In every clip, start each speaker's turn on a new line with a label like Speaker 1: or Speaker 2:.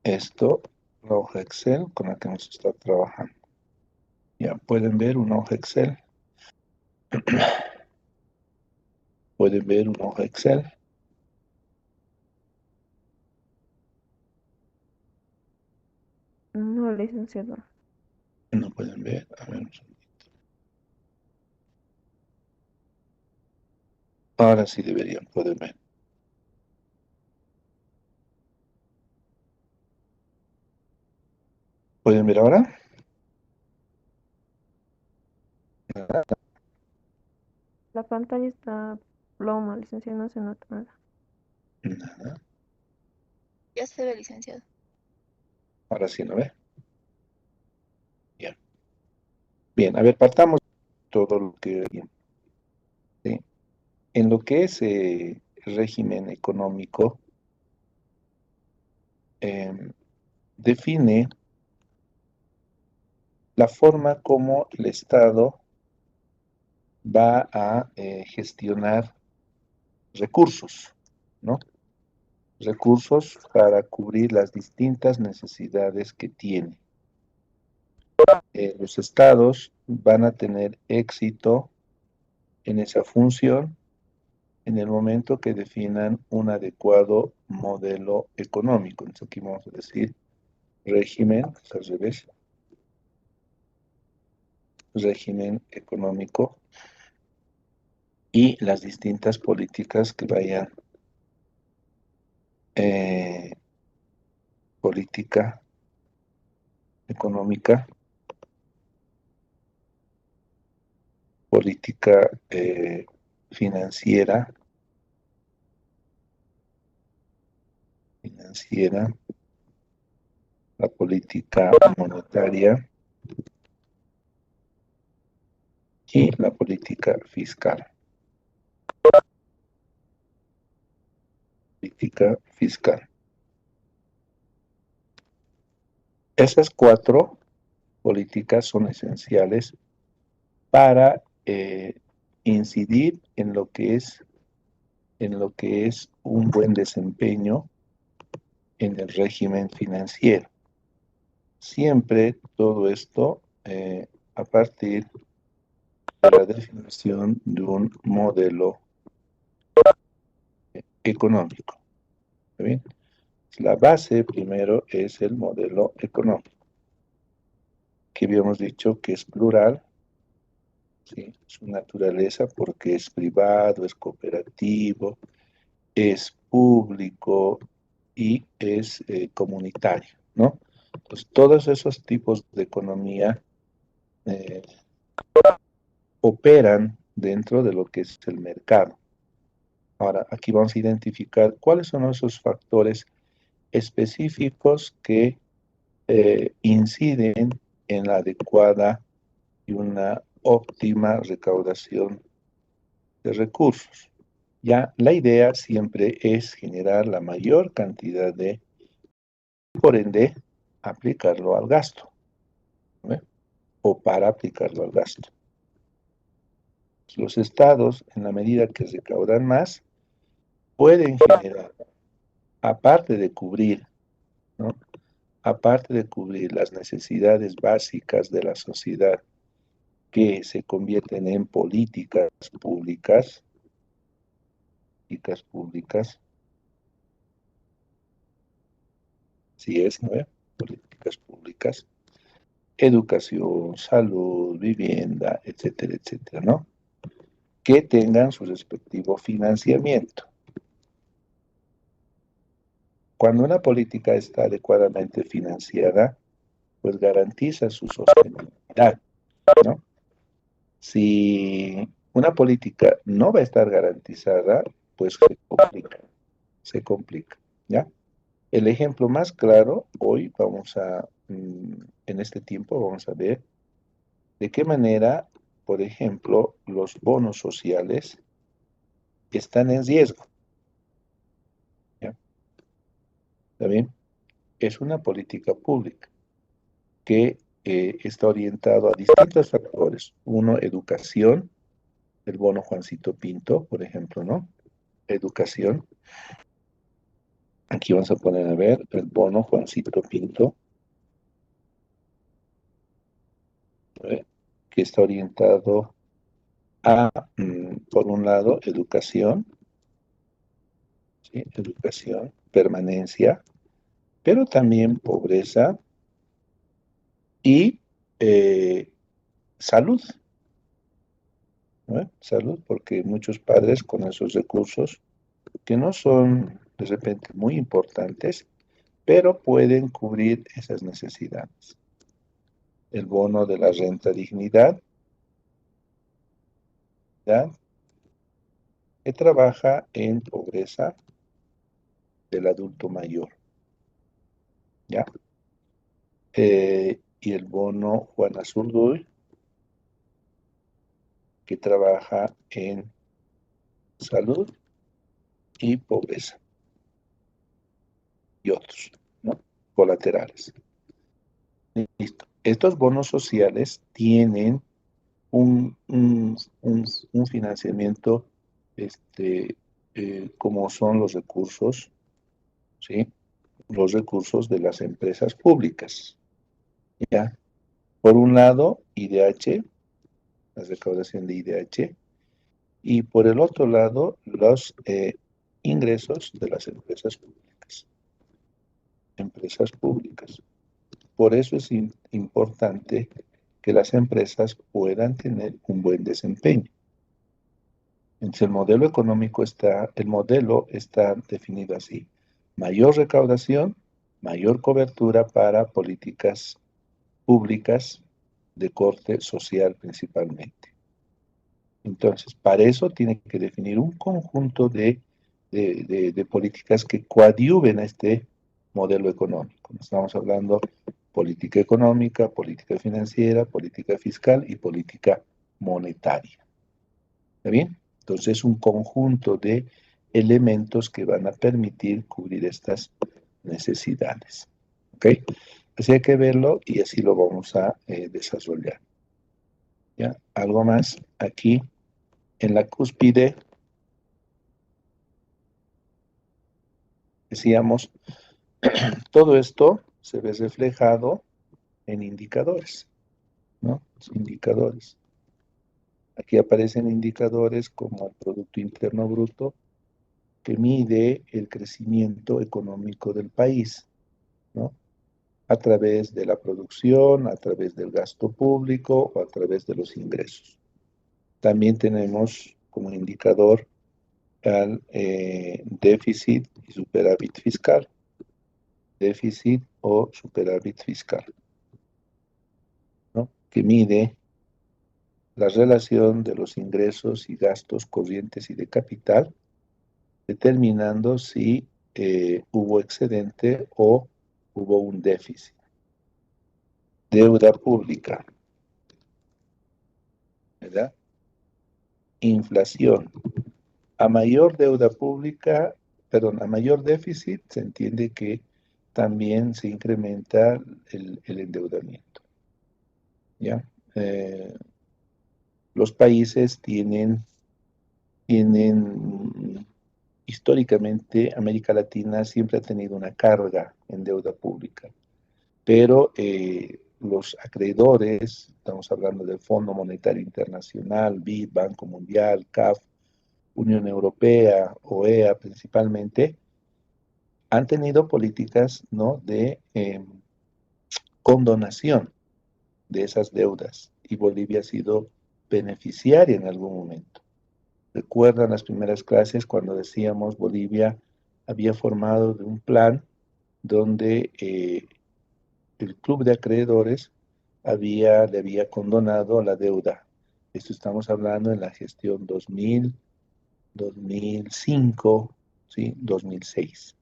Speaker 1: esto, la hoja Excel con la que hemos estado trabajando. Ya pueden ver una hoja Excel. Pueden ver una hoja Excel.
Speaker 2: No, licenciado.
Speaker 1: No pueden ver. A ver, ahora sí deberían poder ver. ¿Pueden ver ahora?
Speaker 2: La pantalla está ploma, licenciado, no se nota nada.
Speaker 1: Nada.
Speaker 3: Ya se ve, licenciado.
Speaker 1: Ahora sí no ve. Bien. Bien, a ver, partamos todo lo que... ¿sí? En lo que es régimen económico, eh, define la forma como el Estado va a gestionar recursos, ¿no? Recursos para cubrir las distintas necesidades que tiene. Los estados van a tener éxito en esa función en el momento que definan un adecuado modelo económico. Entonces aquí vamos a decir régimen, al revés, régimen económico y las distintas políticas que vayan, eh, política económica, política financiera, financiera, la política monetaria y la política fiscal. Política fiscal. Esas cuatro políticas son esenciales para incidir en lo que es un buen desempeño en el régimen financiero. Siempre todo esto a partir de la definición de un modelo económico. ¿Está bien? La base primero es el modelo económico, que habíamos dicho que es plural, ¿sí? Su naturaleza porque es privado, es cooperativo, es público y es comunitario, ¿no? Pues todos esos tipos de economía eh, operan dentro de lo que es el mercado. Ahora, aquí vamos a identificar cuáles son esos factores específicos que inciden en la adecuada y una óptima recaudación de recursos. Ya la idea siempre es generar la mayor cantidad de, por ende, aplicarlo al gasto, ¿no? O para aplicarlo al gasto. Los estados, en la medida que recaudan más, pueden generar, aparte de cubrir, ¿no? Aparte de cubrir las necesidades básicas de la sociedad que se convierten en políticas públicas, si es, ¿no? Políticas públicas, educación, salud, vivienda, etcétera, etcétera, ¿no? Que tengan su respectivo financiamiento. Cuando una política está adecuadamente financiada, pues garantiza su sostenibilidad, ¿no? Si una política no va a estar garantizada, pues se complica, ¿ya? El ejemplo más claro, hoy en este tiempo vamos a ver de qué manera, por ejemplo, los bonos sociales están en riesgo, ¿ya? ¿Está bien? Es una política pública que está orientado a distintos factores. Uno, educación, el bono Juancito Pinto, por ejemplo, ¿no? Educación. Aquí vamos a poner a ver el bono Juancito Pinto, que está orientado a, por un lado, educación, ¿sí? Educación, permanencia, pero también pobreza y salud, ¿no? Salud, porque muchos padres con esos recursos, que no son de repente muy importantes, pero pueden cubrir esas necesidades. El bono de la renta dignidad, ¿ya? Que trabaja en pobreza del adulto mayor, ¿ya? Y el bono Juana Zurduy, que trabaja en salud y pobreza, y otros, ¿no? Colaterales. Listo. Estos bonos sociales tienen un financiamiento, como son los recursos, ¿sí? Los recursos de las empresas públicas, ¿ya? Por un lado, IDH, la recaudación de IDH, y por el otro lado, los ingresos de las empresas públicas. Empresas públicas. Por eso es importante que las empresas puedan tener un buen desempeño. Entonces, el modelo está definido así: mayor recaudación, mayor cobertura para políticas públicas de corte social principalmente. Entonces, para eso tiene que definir un conjunto de políticas que coadyuven a este modelo económico. Estamos hablando política económica, política financiera, política fiscal y política monetaria. ¿Está bien? Entonces, un conjunto de elementos que van a permitir cubrir estas necesidades. ¿Ok? Así hay que verlo y así lo vamos a desarrollar. ¿Ya? Algo más aquí en la cúspide, decíamos, todo esto se ve reflejado en indicadores, ¿no? Los indicadores. Aquí aparecen indicadores como el Producto Interno Bruto, que mide el crecimiento económico del país, ¿no? A través de la producción, a través del gasto público o a través de los ingresos. También tenemos como indicador al déficit y superávit fiscal. Déficit o superávit fiscal, ¿no? Que mide la relación de los ingresos y gastos corrientes y de capital, determinando si hubo excedente o hubo un déficit. Deuda pública, ¿verdad? Inflación. A mayor deuda pública, perdón, a mayor déficit, se entiende que también se incrementa el endeudamiento, ¿ya? Los países tienen históricamente, América Latina siempre ha tenido una carga en deuda pública, pero los acreedores, estamos hablando del Fondo Monetario Internacional, BID, Banco Mundial, CAF, Unión Europea, OEA principalmente, han tenido políticas, ¿no?, de condonación de esas deudas, y Bolivia ha sido beneficiaria en algún momento. Recuerdan las primeras clases cuando decíamos Bolivia había formado de un plan donde el club de acreedores le había condonado la deuda. Esto estamos hablando en la gestión 2000, 2005, ¿sí? 2006.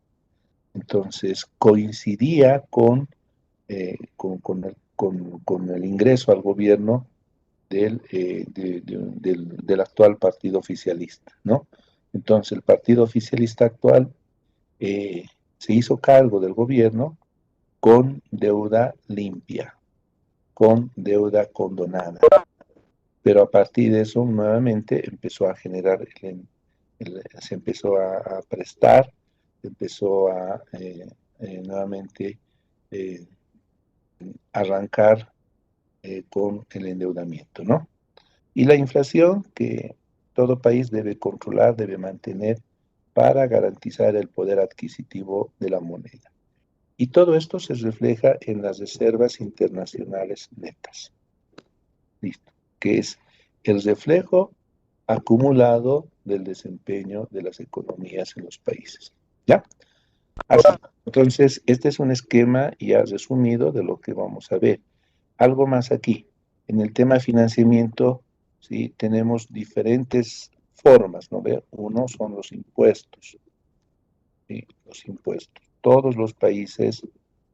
Speaker 1: Entonces coincidía con el ingreso al gobierno del actual partido oficialista, ¿no? Entonces, el partido oficialista actual se hizo cargo del gobierno con deuda limpia, con deuda condonada. Pero a partir de eso, nuevamente empezó a generar, se empezó a prestar empezó a nuevamente arrancar con el endeudamiento, ¿no? Y la inflación que todo país debe controlar, debe mantener para garantizar el poder adquisitivo de la moneda. Y todo esto se refleja en las reservas internacionales netas. Listo. Que es el reflejo acumulado del desempeño de las economías en los países. ¿Ya? Así. Entonces, este es un esquema ya resumido de lo que vamos a ver. Algo más aquí. En el tema de financiamiento, ¿sí? Tenemos diferentes formas, ¿no ve? Uno son los impuestos, ¿sí? Los impuestos. Todos los países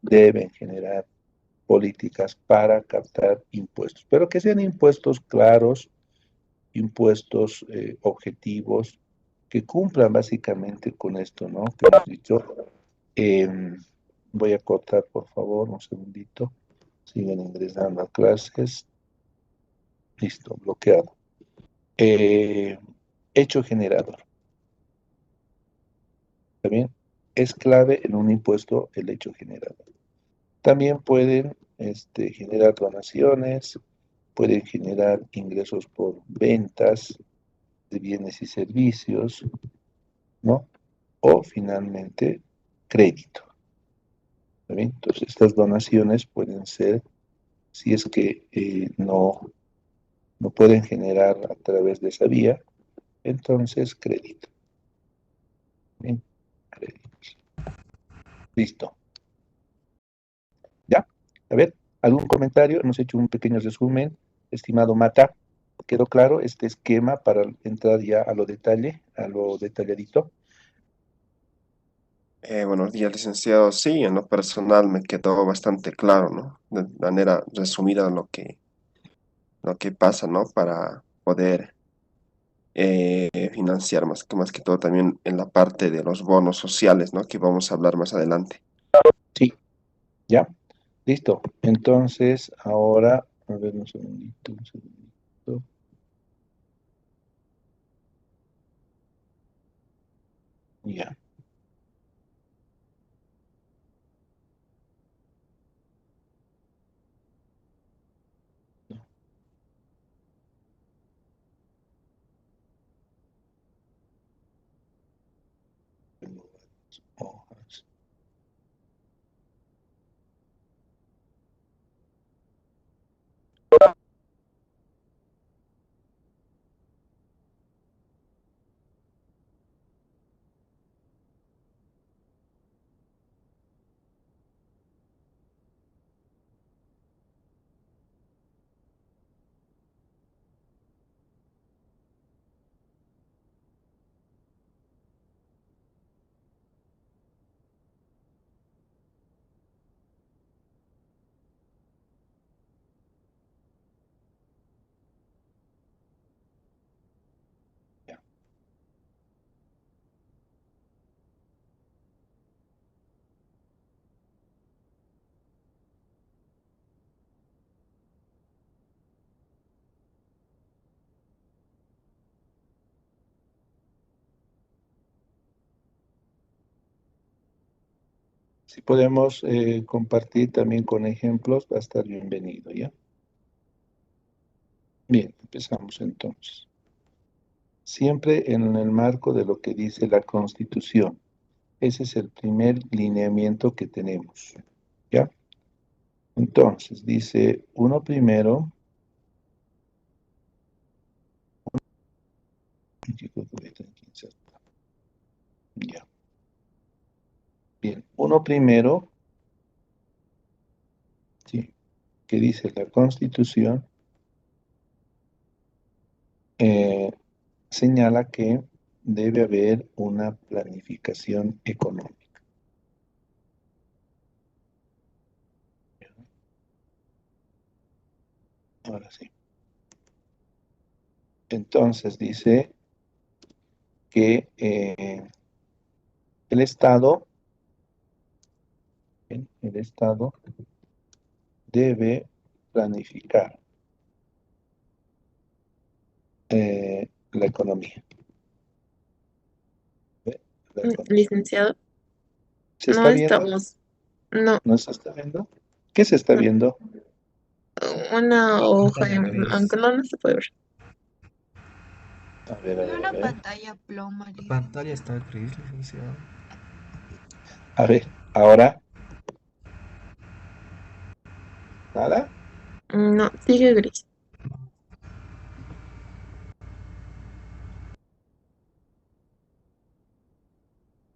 Speaker 1: deben generar políticas para captar impuestos, pero que sean impuestos claros, impuestos objetivos, que cumplan básicamente con esto, ¿no? Que hemos dicho. Em, Voy a cortar, por favor, un segundito. Siguen ingresando a clases. Listo, bloqueado. Eh, Hecho generador. También es clave en un impuesto el hecho generador. También pueden generar donaciones, pueden generar ingresos por ventas de bienes y servicios, ¿no? O finalmente crédito. ¿Está bien? Entonces, estas donaciones pueden ser, si es que no pueden generar a través de esa vía, entonces crédito. ¿Bien? Crédito. Listo. ¿Ya? A ver, ¿algún comentario? Hemos hecho un pequeño resumen. Estimado Mata, ¿quedó claro este esquema para entrar ya a lo detalladito?
Speaker 4: Buenos días, licenciado. Sí, en lo personal me quedó bastante claro, ¿no? De manera resumida lo que pasa, ¿no? Para poder financiar más que todo también en la parte de los bonos sociales, ¿no? Que vamos a hablar más adelante.
Speaker 1: Sí, ¿ya? Listo. Entonces, ahora, a ver, un segundito, un segundito. Ya. Tengo varias hojas. Ya. Si podemos compartir también con ejemplos, va a estar bienvenido, ¿ya? Bien, empezamos entonces. Siempre en el marco de lo que dice la Constitución. Ese es el primer lineamiento que tenemos, ¿ya? Entonces, dice uno primero, ya, bien, uno primero, sí, que dice la Constitución, eh, señala que debe haber una planificación económica. Ahora sí. Entonces dice que el Estado, ¿bien? El Estado debe planificar la economía. ¿Ve? La economía.
Speaker 3: Licenciado,
Speaker 1: ¿Se
Speaker 5: No
Speaker 1: está viendo?
Speaker 5: estamos, no,
Speaker 1: ¿No se está viendo? ¿Qué se está
Speaker 5: no,
Speaker 1: viendo?
Speaker 5: una hoja
Speaker 6: Pantalla
Speaker 5: aunque
Speaker 6: gris.
Speaker 5: no se puede ver.
Speaker 1: A ver, a
Speaker 3: Y
Speaker 1: ver, a
Speaker 3: una
Speaker 1: ver.
Speaker 3: pantalla ploma,
Speaker 6: La pantalla
Speaker 3: licenciado.
Speaker 6: está gris, licenciado.
Speaker 1: A ver, ahora, ¿nada?
Speaker 5: No, sigue gris.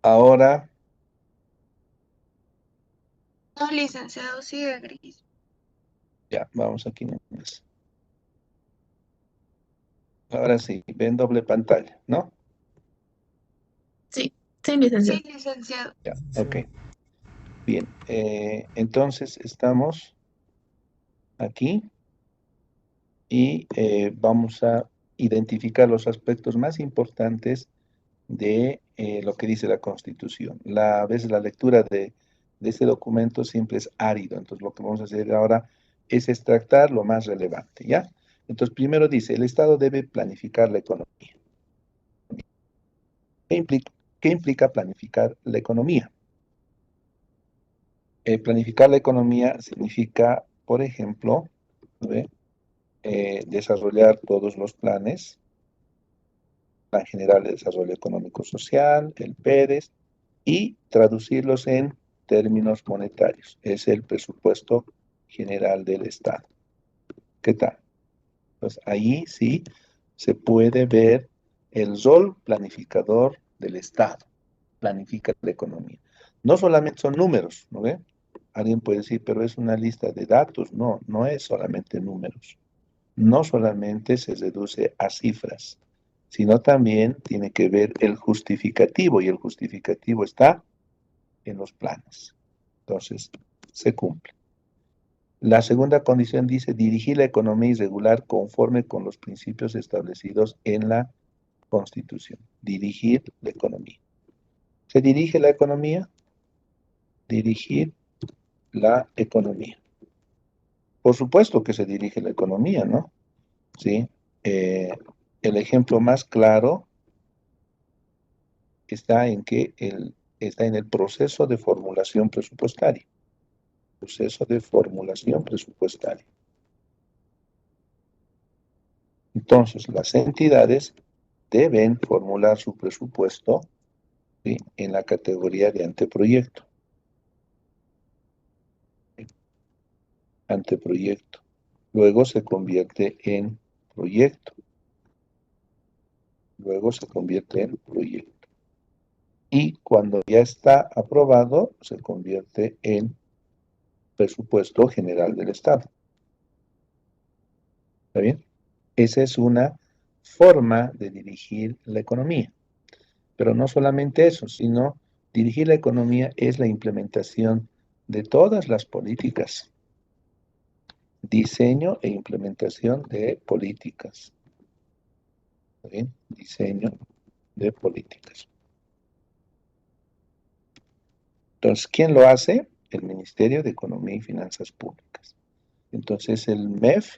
Speaker 1: Ahora,
Speaker 3: No, licenciado, sigue gris.
Speaker 1: ya, vamos aquí nomás. Ahora sí, ven doble pantalla, ¿no?
Speaker 5: Sí, sí,
Speaker 3: Sí,
Speaker 5: licenciado.
Speaker 3: licenciado.
Speaker 1: Ya, ok.
Speaker 6: Licenciado.
Speaker 1: Bien, entonces estamos aquí y vamos a identificar los aspectos más importantes de lo que dice la Constitución. A veces la lectura de este documento siempre es árido, entonces lo que vamos a hacer ahora es extractar lo más relevante, ¿ya? Entonces, primero dice, el Estado debe planificar la economía. ¿Qué implica, qué implica planificar la economía? Planificar la economía significa, por ejemplo, ¿ve? Desarrollar todos los planes, Plan General de Desarrollo Económico Social, el PEDES, y traducirlos en términos monetarios. Es el presupuesto general del Estado. ¿Qué tal? Pues ahí sí se puede ver el rol planificador del Estado. Planifica la economía. No solamente son números, ¿no ve? Alguien puede decir, pero es una lista de datos. No, no es solamente números. No solamente se reduce a cifras, sino también tiene que ver el justificativo, y el justificativo está en los planes. Entonces, se cumple. La segunda condición dice dirigir la economía irregular conforme con los principios establecidos en la Constitución. Dirigir la economía. ¿Se dirige la economía? Dirigir la economía. Por supuesto que se dirige la economía, ¿no? Sí. Eh, el ejemplo más claro está en que está en el proceso de formulación presupuestaria. Proceso de formulación presupuestaria. Entonces, las entidades deben formular su presupuesto, ¿sí?, en la categoría de anteproyecto. Anteproyecto. Luego se convierte en proyecto. Luego se convierte en proyecto. Y cuando ya está aprobado, se convierte en presupuesto general del Estado. ¿Está bien? Esa es una forma de dirigir la economía. Pero no solamente eso, sino dirigir la economía es la implementación de todas las políticas, diseño e implementación de políticas. ¿Está bien? Diseño de políticas. Entonces, ¿quién lo hace? El Ministerio de Economía y Finanzas Públicas. Entonces, el MEF,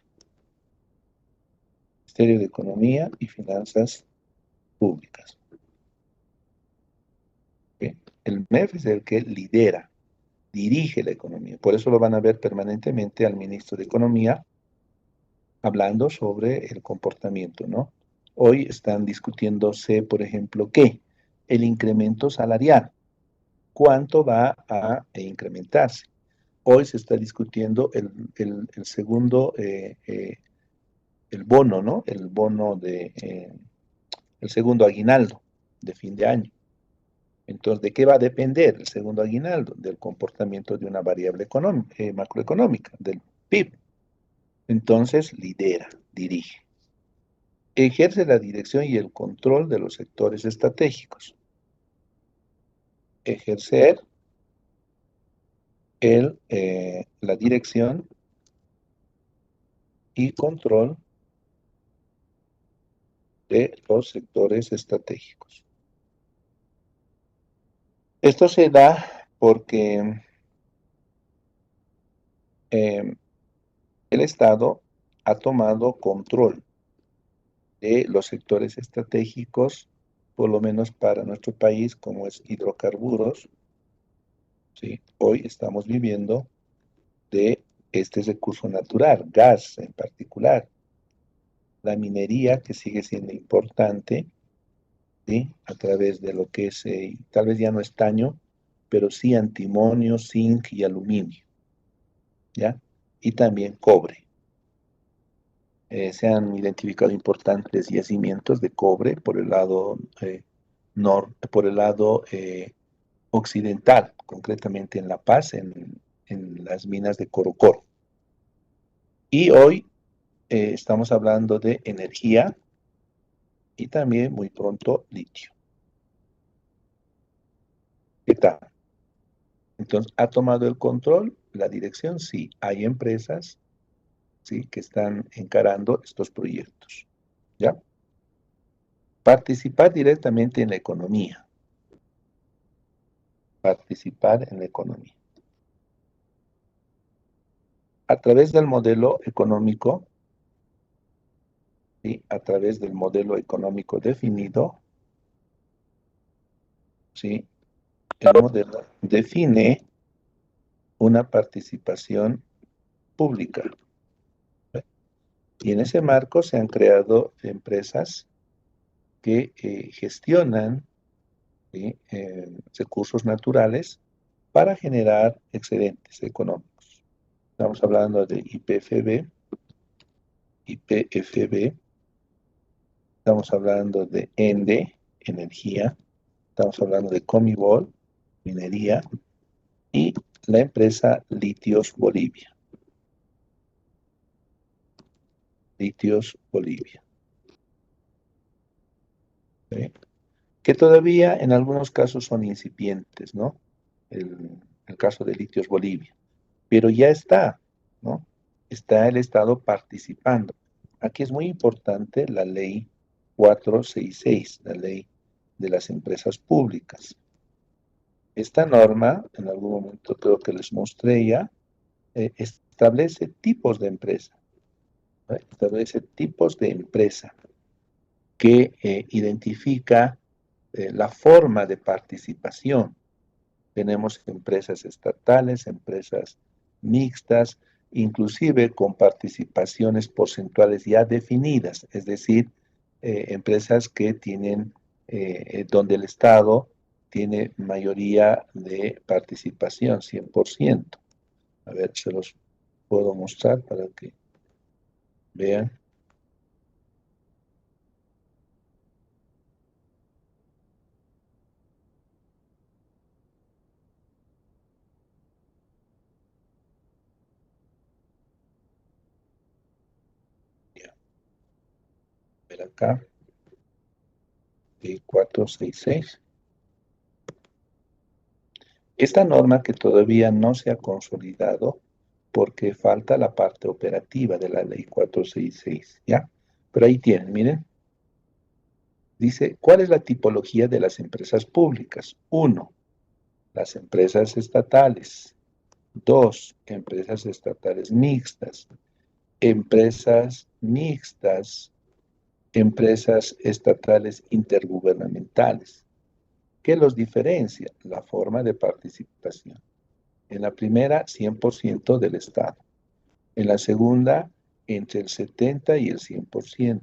Speaker 1: Ministerio de Economía y Finanzas Públicas. ¿Bien? El MEF es el que lidera, dirige la economía. Por eso lo van a ver permanentemente al ministro de Economía hablando sobre el comportamiento, ¿no? Hoy están discutiéndose, por ejemplo, ¿qué? El incremento salarial. ¿Cuánto va a incrementarse? Hoy se está discutiendo el segundo, el bono, ¿no? El bono el segundo aguinaldo de fin de año. Entonces, ¿de qué va a depender el segundo aguinaldo? Del comportamiento de una variable macroeconómica, del PIB. Entonces, lidera, dirige. Ejerce la dirección y el control de los sectores estratégicos. Ejercer la dirección y control de los sectores estratégicos. Esto se da porque el Estado ha tomado control de los sectores estratégicos, por lo menos para nuestro país, como es hidrocarburos, ¿sí? Hoy estamos viviendo de este recurso natural, gas en particular. La minería, que sigue siendo importante, ¿sí? A través de lo que es, tal vez ya no estaño, pero sí antimonio, zinc y aluminio, ¿ya? Y también cobre. Se han identificado importantes yacimientos de cobre por el lado por el lado occidental, concretamente en La Paz, en las minas de Corocoro. Y hoy estamos hablando de energía y también muy pronto litio. ¿Qué tal? Entonces, ¿ha tomado el control? La dirección, sí. Hay empresas, sí, que están encarando estos proyectos. ¿Ya? Participar directamente en la economía. Participar en la economía. A través del modelo económico, ¿sí? A través del modelo económico definido, ¿sí? El modelo define una participación pública. Y en ese marco se han creado empresas que gestionan, ¿sí? Recursos naturales para generar excedentes económicos. Estamos hablando de IPFB, estamos hablando de ENDE, energía, estamos hablando de Comibol, minería, y la empresa Litios Bolivia. Litios Bolivia. ¿Sí? Que todavía en algunos casos son incipientes, ¿no? El caso de Litios Bolivia. Pero ya está, ¿no? Está el Estado participando. Aquí es muy importante la ley 466, la ley de las empresas públicas. Esta norma, en algún momento creo que les mostré ya, establece tipos de empresa, ¿no? Establece tipos de empresa que identifica la forma de participación. Tenemos empresas estatales, empresas mixtas, inclusive con participaciones porcentuales ya definidas, es decir, empresas que tienen, donde el Estado tiene mayoría de participación, 100%. A ver, se los puedo mostrar para que vean. Ya, ver acá, 466. Esta norma que todavía no se ha consolidado porque falta la parte operativa de la ley 466, ¿ya? Pero ahí tienen, miren. Dice, ¿cuál es la tipología de las empresas públicas? 1, las empresas estatales. 2, empresas estatales mixtas. Empresas mixtas, empresas estatales intergubernamentales. ¿Qué los diferencia? La forma de participación. En la primera, 100% del Estado. En la segunda, entre el 70 y el 100%.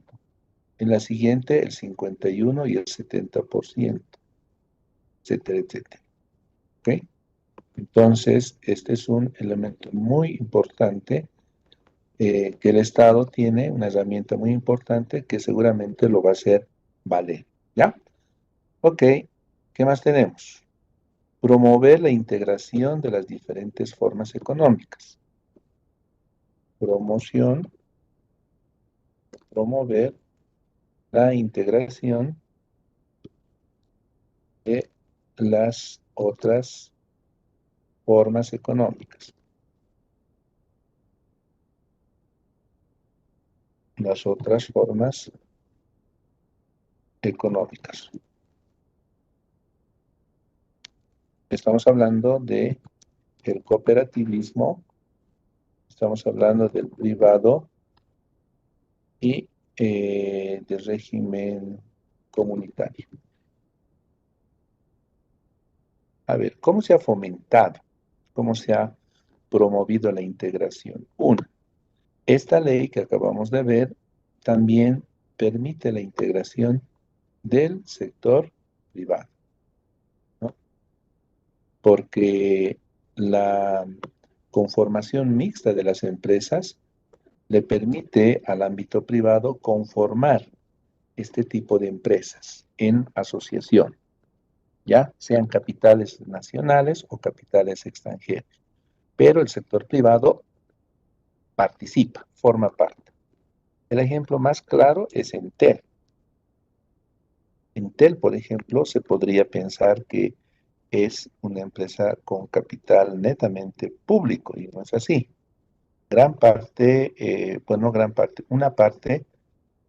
Speaker 1: En la siguiente, el 51 y el 70%, etcétera, etcétera. ¿Ok? Entonces, este es un elemento muy importante que el Estado tiene, una herramienta muy importante que seguramente lo va a hacer valer. ¿Ya? Ok, ¿qué más tenemos? Promover la integración de las diferentes formas económicas. Promover la integración de las otras formas económicas. Las otras formas económicas. Estamos hablando de el cooperativismo, estamos hablando del privado y del régimen comunitario. a ver, ¿cómo se ha fomentado? ¿Cómo se ha promovido la integración? Una, esta ley que acabamos de ver también permite la integración del sector privado, ¿no? Porque la conformación mixta de las empresas le permite al ámbito privado conformar este tipo de empresas en asociación, ya sean capitales nacionales o capitales extranjeros. Pero el sector privado participa, forma parte. El ejemplo más claro es Entel. Entel, por ejemplo, se podría pensar que es una empresa con capital netamente público, y no es así. Gran parte, bueno, gran parte, una parte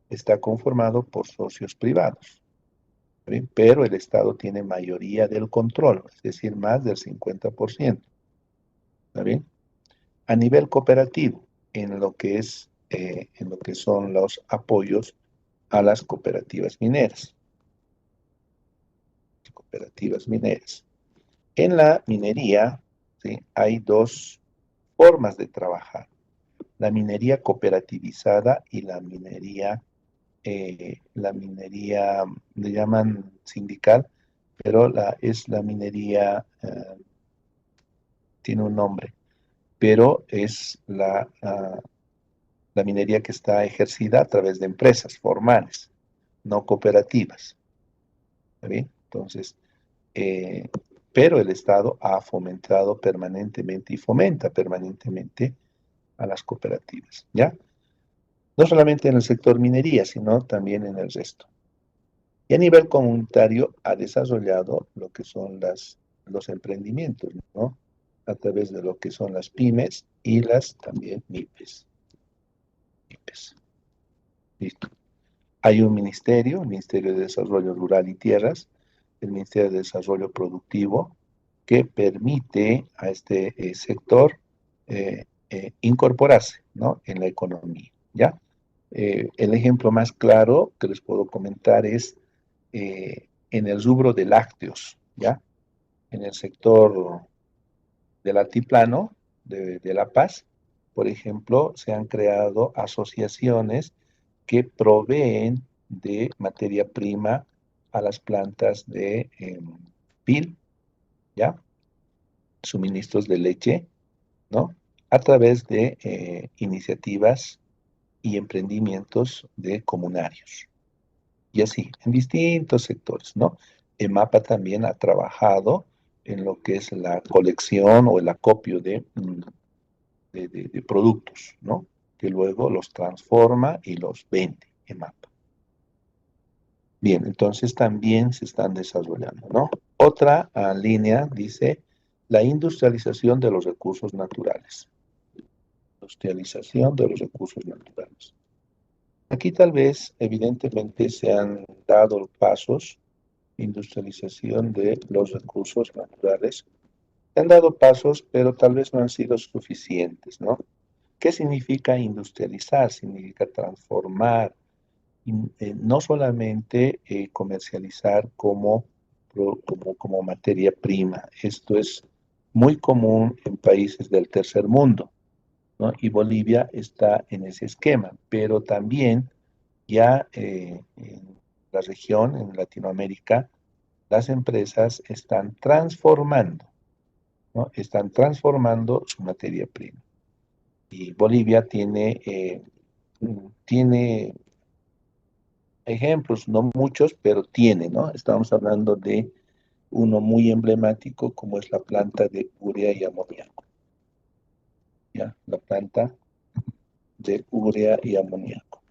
Speaker 1: está conformado por socios privados, ¿sí? Pero el Estado tiene mayoría del control, es decir, más del 50%. ¿Está bien? A nivel cooperativo, en lo que son los apoyos a las cooperativas mineras. Cooperativas mineras. En la minería, ¿sí? Hay dos formas de trabajar: la minería cooperativizada y la minería, le llaman sindical, pero es la minería, tiene un nombre, pero es la minería que está ejercida a través de empresas formales, no cooperativas. ¿Está bien? Entonces, eh, pero el Estado ha fomentado permanentemente y fomenta permanentemente a las cooperativas, ¿ya? No solamente en el sector minería, sino también en el resto. Y a nivel comunitario ha desarrollado lo que son los emprendimientos, ¿no? A través de lo que son las pymes y las también MIPES. MIPES. Listo. Hay un ministerio, el Ministerio de Desarrollo Rural y Tierras, el Ministerio de Desarrollo Productivo, que permite a este sector incorporarse, ¿no? En la economía, ¿ya? El ejemplo más claro que les puedo comentar es en el rubro de lácteos, ¿ya? En el sector del altiplano de La Paz, por ejemplo, se han creado asociaciones que proveen de materia prima a las plantas de PIL, ¿ya? Suministros de leche, ¿no? A través de iniciativas y emprendimientos de comunarios. Y así, en distintos sectores, ¿no? EMAPA también ha trabajado en lo que es la colección o el acopio de productos, ¿no? Que luego los transforma y los vende EMAPA. Bien, entonces también se están desarrollando, ¿no? Otra línea dice la industrialización de los recursos naturales. Industrialización de los recursos naturales. Aquí tal vez, evidentemente, se han dado pasos, industrialización de los recursos naturales. Se han dado pasos, pero tal vez no han sido suficientes, ¿no? ¿Qué significa industrializar? Significa transformar, no solamente comercializar como materia prima. Esto es muy común en países del tercer mundo, ¿no? Y Bolivia está en ese esquema, pero también ya en la región, en Latinoamérica, las empresas están transformando, ¿no? Están transformando su materia prima. Y Bolivia tiene ejemplos, no muchos, pero tiene, ¿no? Estamos hablando de uno muy emblemático como es la planta de urea y amoníaco. ¿Ya? La planta de urea y amoníaco.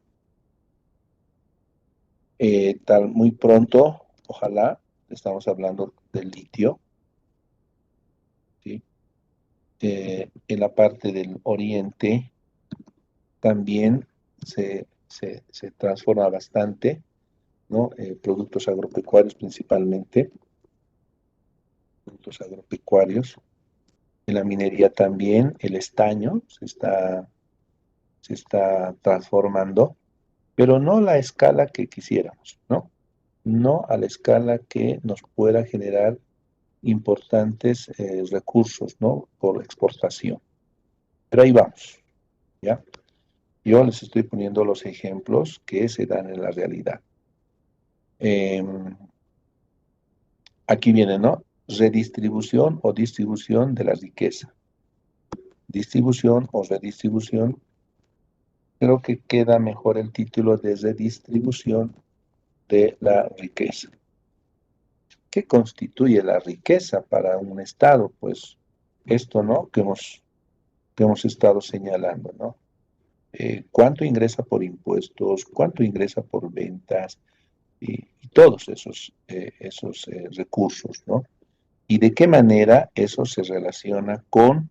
Speaker 1: Muy pronto, ojalá, estamos hablando del litio, ¿sí? En la parte del oriente también se transforma bastante, ¿no? Productos agropecuarios principalmente, productos agropecuarios. En la minería también el estaño se está transformando, pero no a la escala que quisiéramos, ¿no? No a la escala que nos pueda generar importantes recursos, ¿no? Por exportación. Pero ahí vamos, ¿ya? Yo les estoy poniendo los ejemplos que se dan en la realidad. Aquí viene, ¿no? Redistribución o distribución de la riqueza. Distribución o redistribución. Creo que queda mejor el título de redistribución de la riqueza. ¿Qué constituye la riqueza para un Estado? Pues esto, ¿no? Que hemos estado señalando, ¿no? ¿Cuánto ingresa por impuestos? ¿Cuánto ingresa por ventas? Y todos esos recursos, ¿no? Y de qué manera eso se relaciona con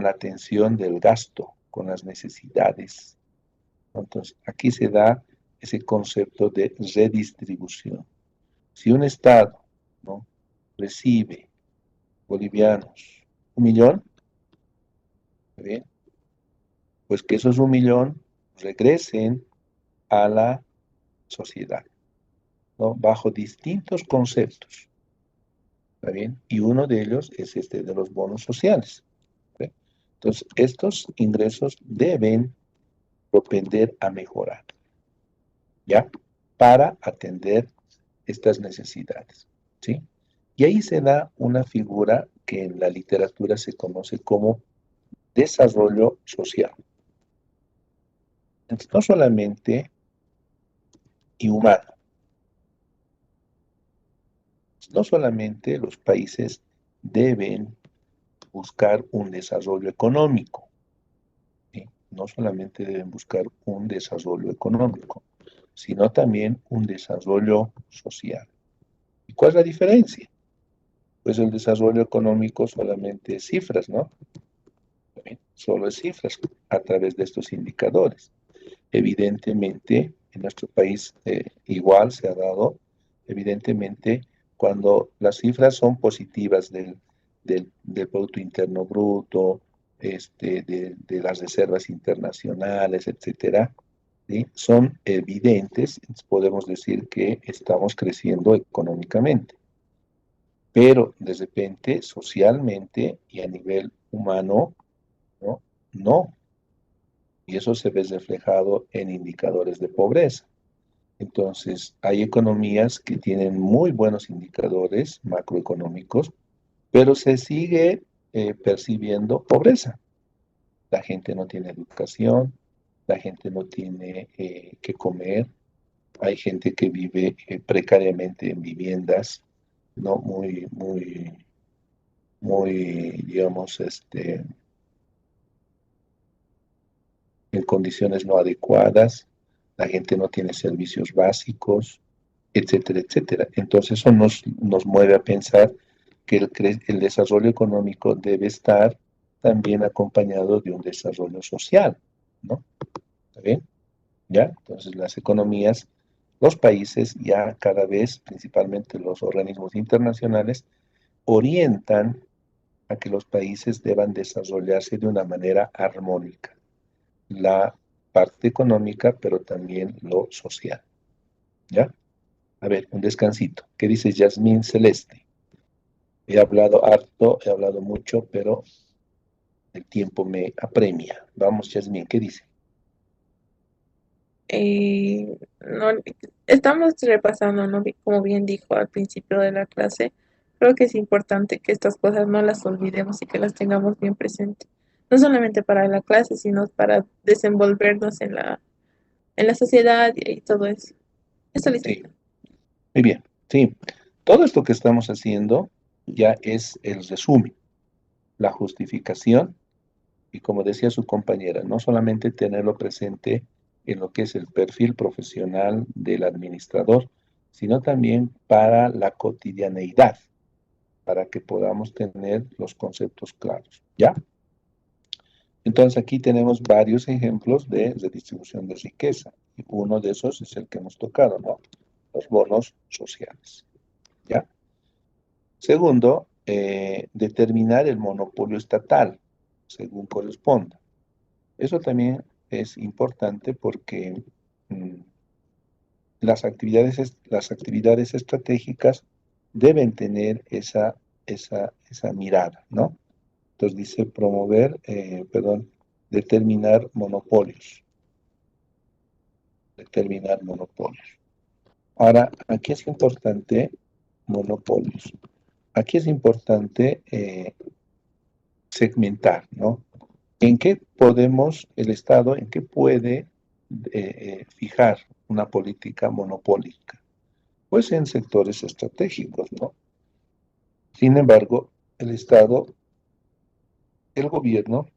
Speaker 1: la atención del gasto, con las necesidades. Entonces, aquí se da ese concepto de redistribución. Si un Estado, ¿no? recibe bolivianos 1 millón, ¿está bien? Pues que esos 1 millón regresen a la sociedad, ¿no? Bajo distintos conceptos, ¿está bien? Y uno de ellos es este de los bonos sociales. ¿Sí? Entonces, estos ingresos deben propender a mejorar, ¿ya? Para atender estas necesidades, ¿sí? Y ahí se da una figura que en la literatura se conoce como desarrollo social. Entonces, no solamente y humano, no solamente los países deben buscar un desarrollo económico, ¿sí? No solamente deben buscar un desarrollo económico, sino también un desarrollo social. ¿Y cuál es la diferencia? Pues el desarrollo económico solamente es cifras, ¿no? Solo es cifras a través de estos indicadores. Evidentemente, en nuestro país igual se ha dado, evidentemente, cuando las cifras son positivas del Producto Interno Bruto, de las reservas internacionales, etcétera, ¿sí? Son evidentes, podemos decir que estamos creciendo económicamente. Pero de repente, socialmente y a nivel humano, ¿no? No. Y eso se ve reflejado en indicadores de pobreza. Entonces, hay economías que tienen muy buenos indicadores macroeconómicos, pero se sigue percibiendo pobreza. La gente no tiene educación, la gente no tiene que comer, hay gente que vive precariamente en viviendas, ¿no? Digamos, en condiciones no adecuadas, la gente no tiene servicios básicos, etcétera, etcétera. Entonces eso nos mueve a pensar que el desarrollo económico debe estar también acompañado de un desarrollo social, ¿no? ¿Está bien? ¿Ya? Entonces las economías, los países ya cada vez, principalmente los organismos internacionales, orientan a que los países deban desarrollarse de una manera armónica. La parte económica, pero también lo social. ¿Ya? A ver, un descansito. ¿Qué dice Yasmín Celeste? He hablado harto, he hablado mucho, pero el tiempo me apremia. Vamos, Yasmín, ¿qué dice?
Speaker 5: No, estamos repasando, ¿no? Como bien dijo al principio de la clase, creo que es importante que estas cosas no las olvidemos y que las tengamos bien presentes. No solamente para la clase, sino para desenvolvernos en la sociedad y todo eso. Eso,
Speaker 1: Sí,
Speaker 5: licenciado.
Speaker 1: muy bien. Sí, todo esto que estamos haciendo ya es el resumen, la justificación y como decía su compañera, no solamente tenerlo presente en lo que es el perfil profesional del administrador, sino también para la cotidianeidad, para que podamos tener los conceptos claros. ¿Ya? Entonces aquí tenemos varios ejemplos de redistribución de riqueza. Y uno de esos es el que hemos tocado, ¿no? Los bonos sociales. ¿Ya? Segundo, determinar el monopolio estatal, según corresponda. Eso también es importante porque las actividades estratégicas deben tener esa mirada, ¿no? Entonces dice determinar monopolios. Determinar monopolios. Ahora, aquí es importante monopolios. Aquí es importante segmentar, ¿no? ¿En qué podemos, el Estado, en qué puede fijar una política monopólica? Pues en sectores estratégicos, ¿no? Sin embargo, el Estado, el gobierno,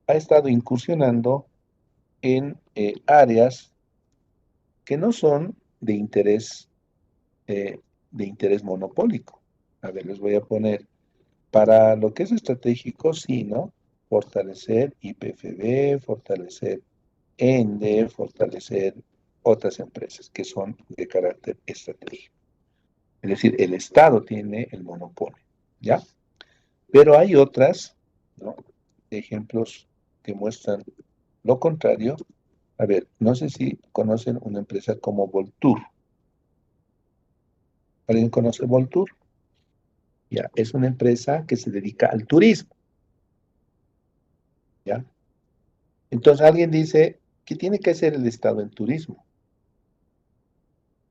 Speaker 1: ha estado incursionando en áreas que no son de interés monopólico. A ver, les voy a poner, para lo que es estratégico, sí, ¿no? Fortalecer IPFB, fortalecer ENDE, fortalecer otras empresas que son de carácter estratégico. Es decir, el Estado tiene el monopolio, ¿ya? Pero hay otras, ¿no? Ejemplos que muestran lo contrario. A ver, no sé si conocen una empresa como Voltur. ¿Alguien conoce Voltur? Ya, es una empresa que se dedica al turismo, ¿ya? Entonces alguien dice, ¿qué tiene que hacer el Estado en turismo?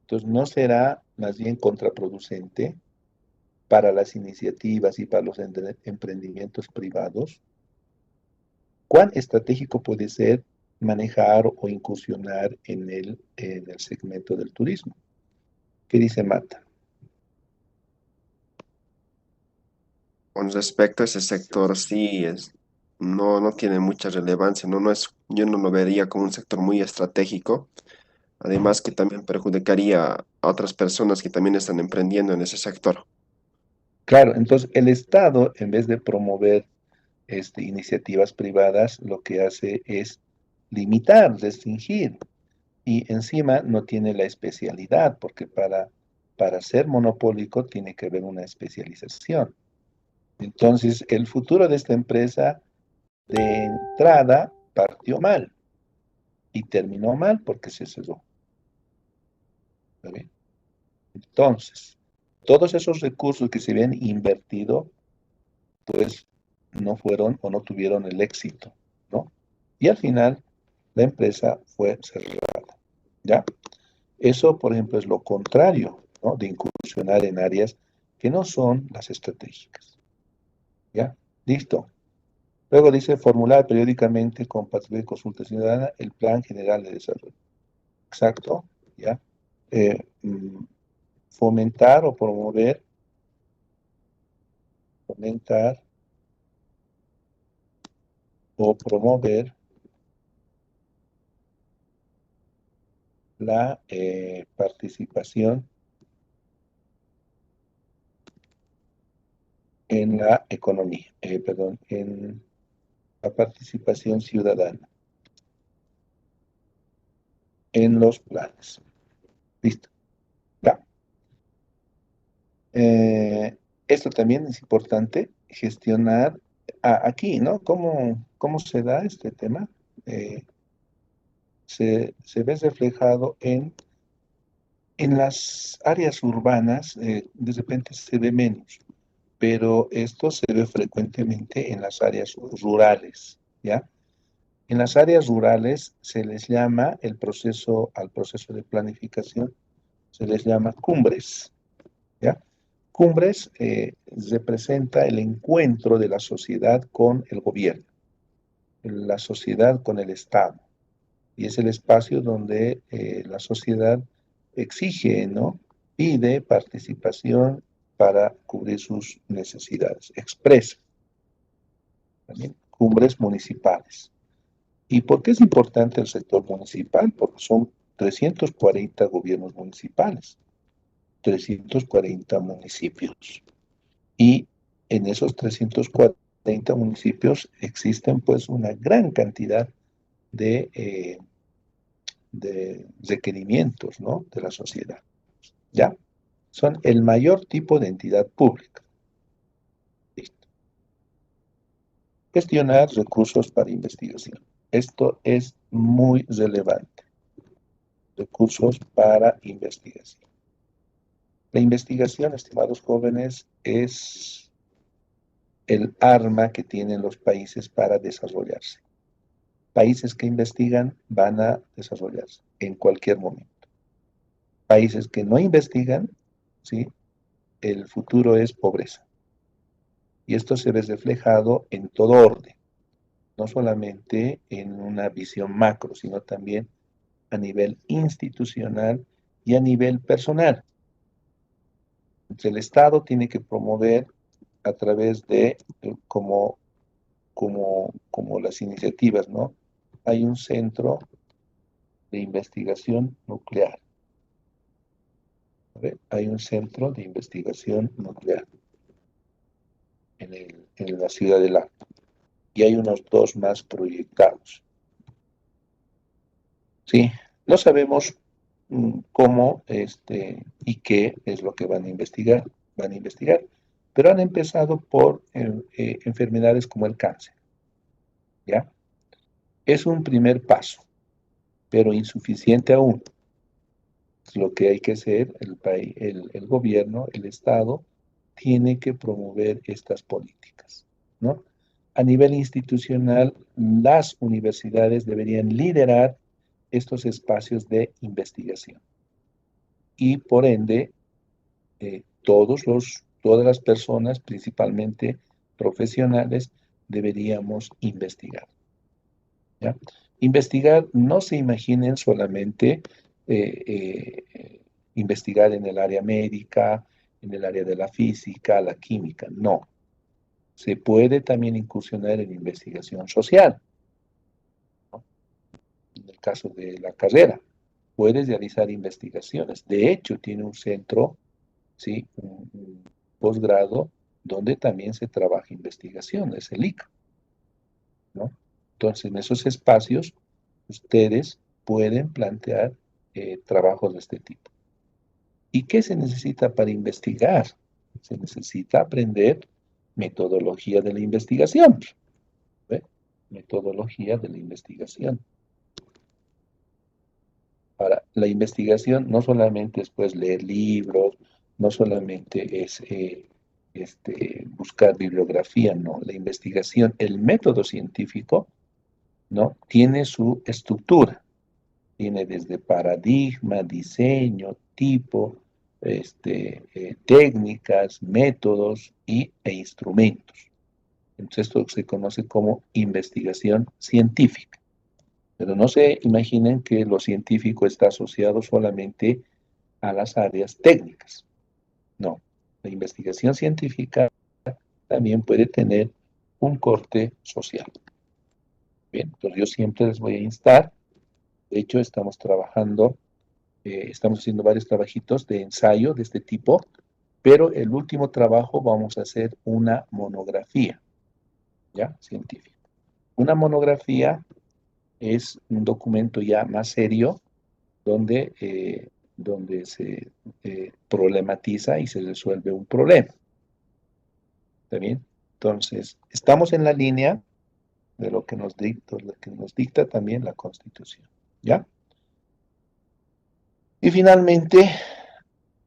Speaker 1: Entonces, ¿no será más bien contraproducente para las iniciativas y para los emprendimientos privados? ¿Cuán estratégico puede ser manejar o incursionar en el segmento del turismo? ¿Qué dice Mata?
Speaker 4: Con respecto a ese sector, sí, no tiene mucha relevancia, yo no lo vería como un sector muy estratégico, además que también perjudicaría a otras personas que también están emprendiendo en ese sector.
Speaker 1: Claro, entonces el Estado, en vez de promover iniciativas privadas, lo que hace es limitar, restringir, y encima no tiene la especialidad, porque para ser monopólico tiene que haber una especialización. Entonces, el futuro de esta empresa de entrada partió mal y terminó mal porque se cerró. ¿Está bien? Entonces, todos esos recursos que se habían invertido, pues no fueron o no tuvieron el éxito, ¿no? Y al final, la empresa fue cerrada, ¿ya? Eso, por ejemplo, es lo contrario, ¿no? De incursionar en áreas que no son las estratégicas, ¿ya? Listo. Luego dice formular periódicamente con participación y consulta ciudadana el Plan General de Desarrollo. Exacto, ¿ya? Eh, mm, fomentar o fomentar o promover la participación en la economía, en la participación ciudadana, en los planes. Listo. Ya. Esto también es importante, gestionar aquí, ¿no? ¿Cómo se da este tema? Eh, se ve reflejado en las áreas urbanas, de repente se ve menos, pero esto se ve frecuentemente en las áreas rurales, ¿ya? En las áreas rurales se les llama al proceso de planificación, se les llama cumbres, ¿ya? Cumbres representa el encuentro de la sociedad con el gobierno, la sociedad con el Estado, y es el espacio donde la sociedad exige, ¿no? Pide participación para cubrir sus necesidades, expresa. También cumbres municipales. ¿Y por qué es importante el sector municipal? Porque son 340 gobiernos municipales, 340 municipios. Y en esos 340 municipios existen pues una gran cantidad de requerimientos, ¿no? De la sociedad, ¿ya? Son el mayor tipo de entidad pública. Listo. Gestionar recursos para investigación. Esto es muy relevante. Recursos para investigación. La investigación, estimados jóvenes, es el arma que tienen los países para desarrollarse. Países que investigan van a desarrollarse en cualquier momento. Países que no investigan, ¿sí? El futuro es pobreza. Y esto se ve reflejado en todo orden, no solamente en una visión macro, sino también a nivel institucional y a nivel personal. Entonces, el Estado tiene que promover a través de, como las iniciativas, ¿no? Hay un centro de investigación nuclear. ¿Ve? Hay un centro de investigación nuclear en la ciudad de La. Y hay unos dos más proyectados. Sí, no sabemos cómo y qué es lo que van a investigar, pero han empezado por enfermedades como el cáncer, ¿ya? Es un primer paso, pero insuficiente aún. Lo que hay que hacer, el gobierno, el Estado, tiene que promover estas políticas, ¿no? A nivel institucional, las universidades deberían liderar estos espacios de investigación y por ende todas las personas, principalmente profesionales, deberíamos investigar, ¿ya? Investigar, no se imaginen solamente investigar en el área médica, en el área de la física, la química, no. Se puede también incursionar en investigación social, ¿no? En el caso de la carrera, puedes realizar investigaciones. De hecho, tiene un centro, ¿sí? Un posgrado donde también se trabaja investigación, es el ICA, ¿no? Entonces, en esos espacios, ustedes pueden plantear trabajos de este tipo. ¿Y qué se necesita para investigar? Se necesita aprender metodología de la investigación. ¿Ve? Metodología de la investigación. Para la investigación no solamente es pues leer libros, no solamente es buscar bibliografía, no. La investigación, el método científico, ¿no? Tiene su estructura. Tiene desde paradigma, diseño, tipo, técnicas, métodos e instrumentos. Entonces esto se conoce como investigación científica. Pero no se imaginen que lo científico está asociado solamente a las áreas técnicas. No, la investigación científica también puede tener un corte social. Bien, entonces yo siempre les voy a instar. De hecho, estamos trabajando, estamos haciendo varios trabajitos de ensayo de este tipo, pero el último trabajo vamos a hacer una monografía, ¿ya? Científica. Una monografía es un documento ya más serio donde se problematiza y se resuelve un problema. ¿Está bien? Entonces, estamos en la línea de lo que nos dicta también la Constitución, ¿ya? Y finalmente,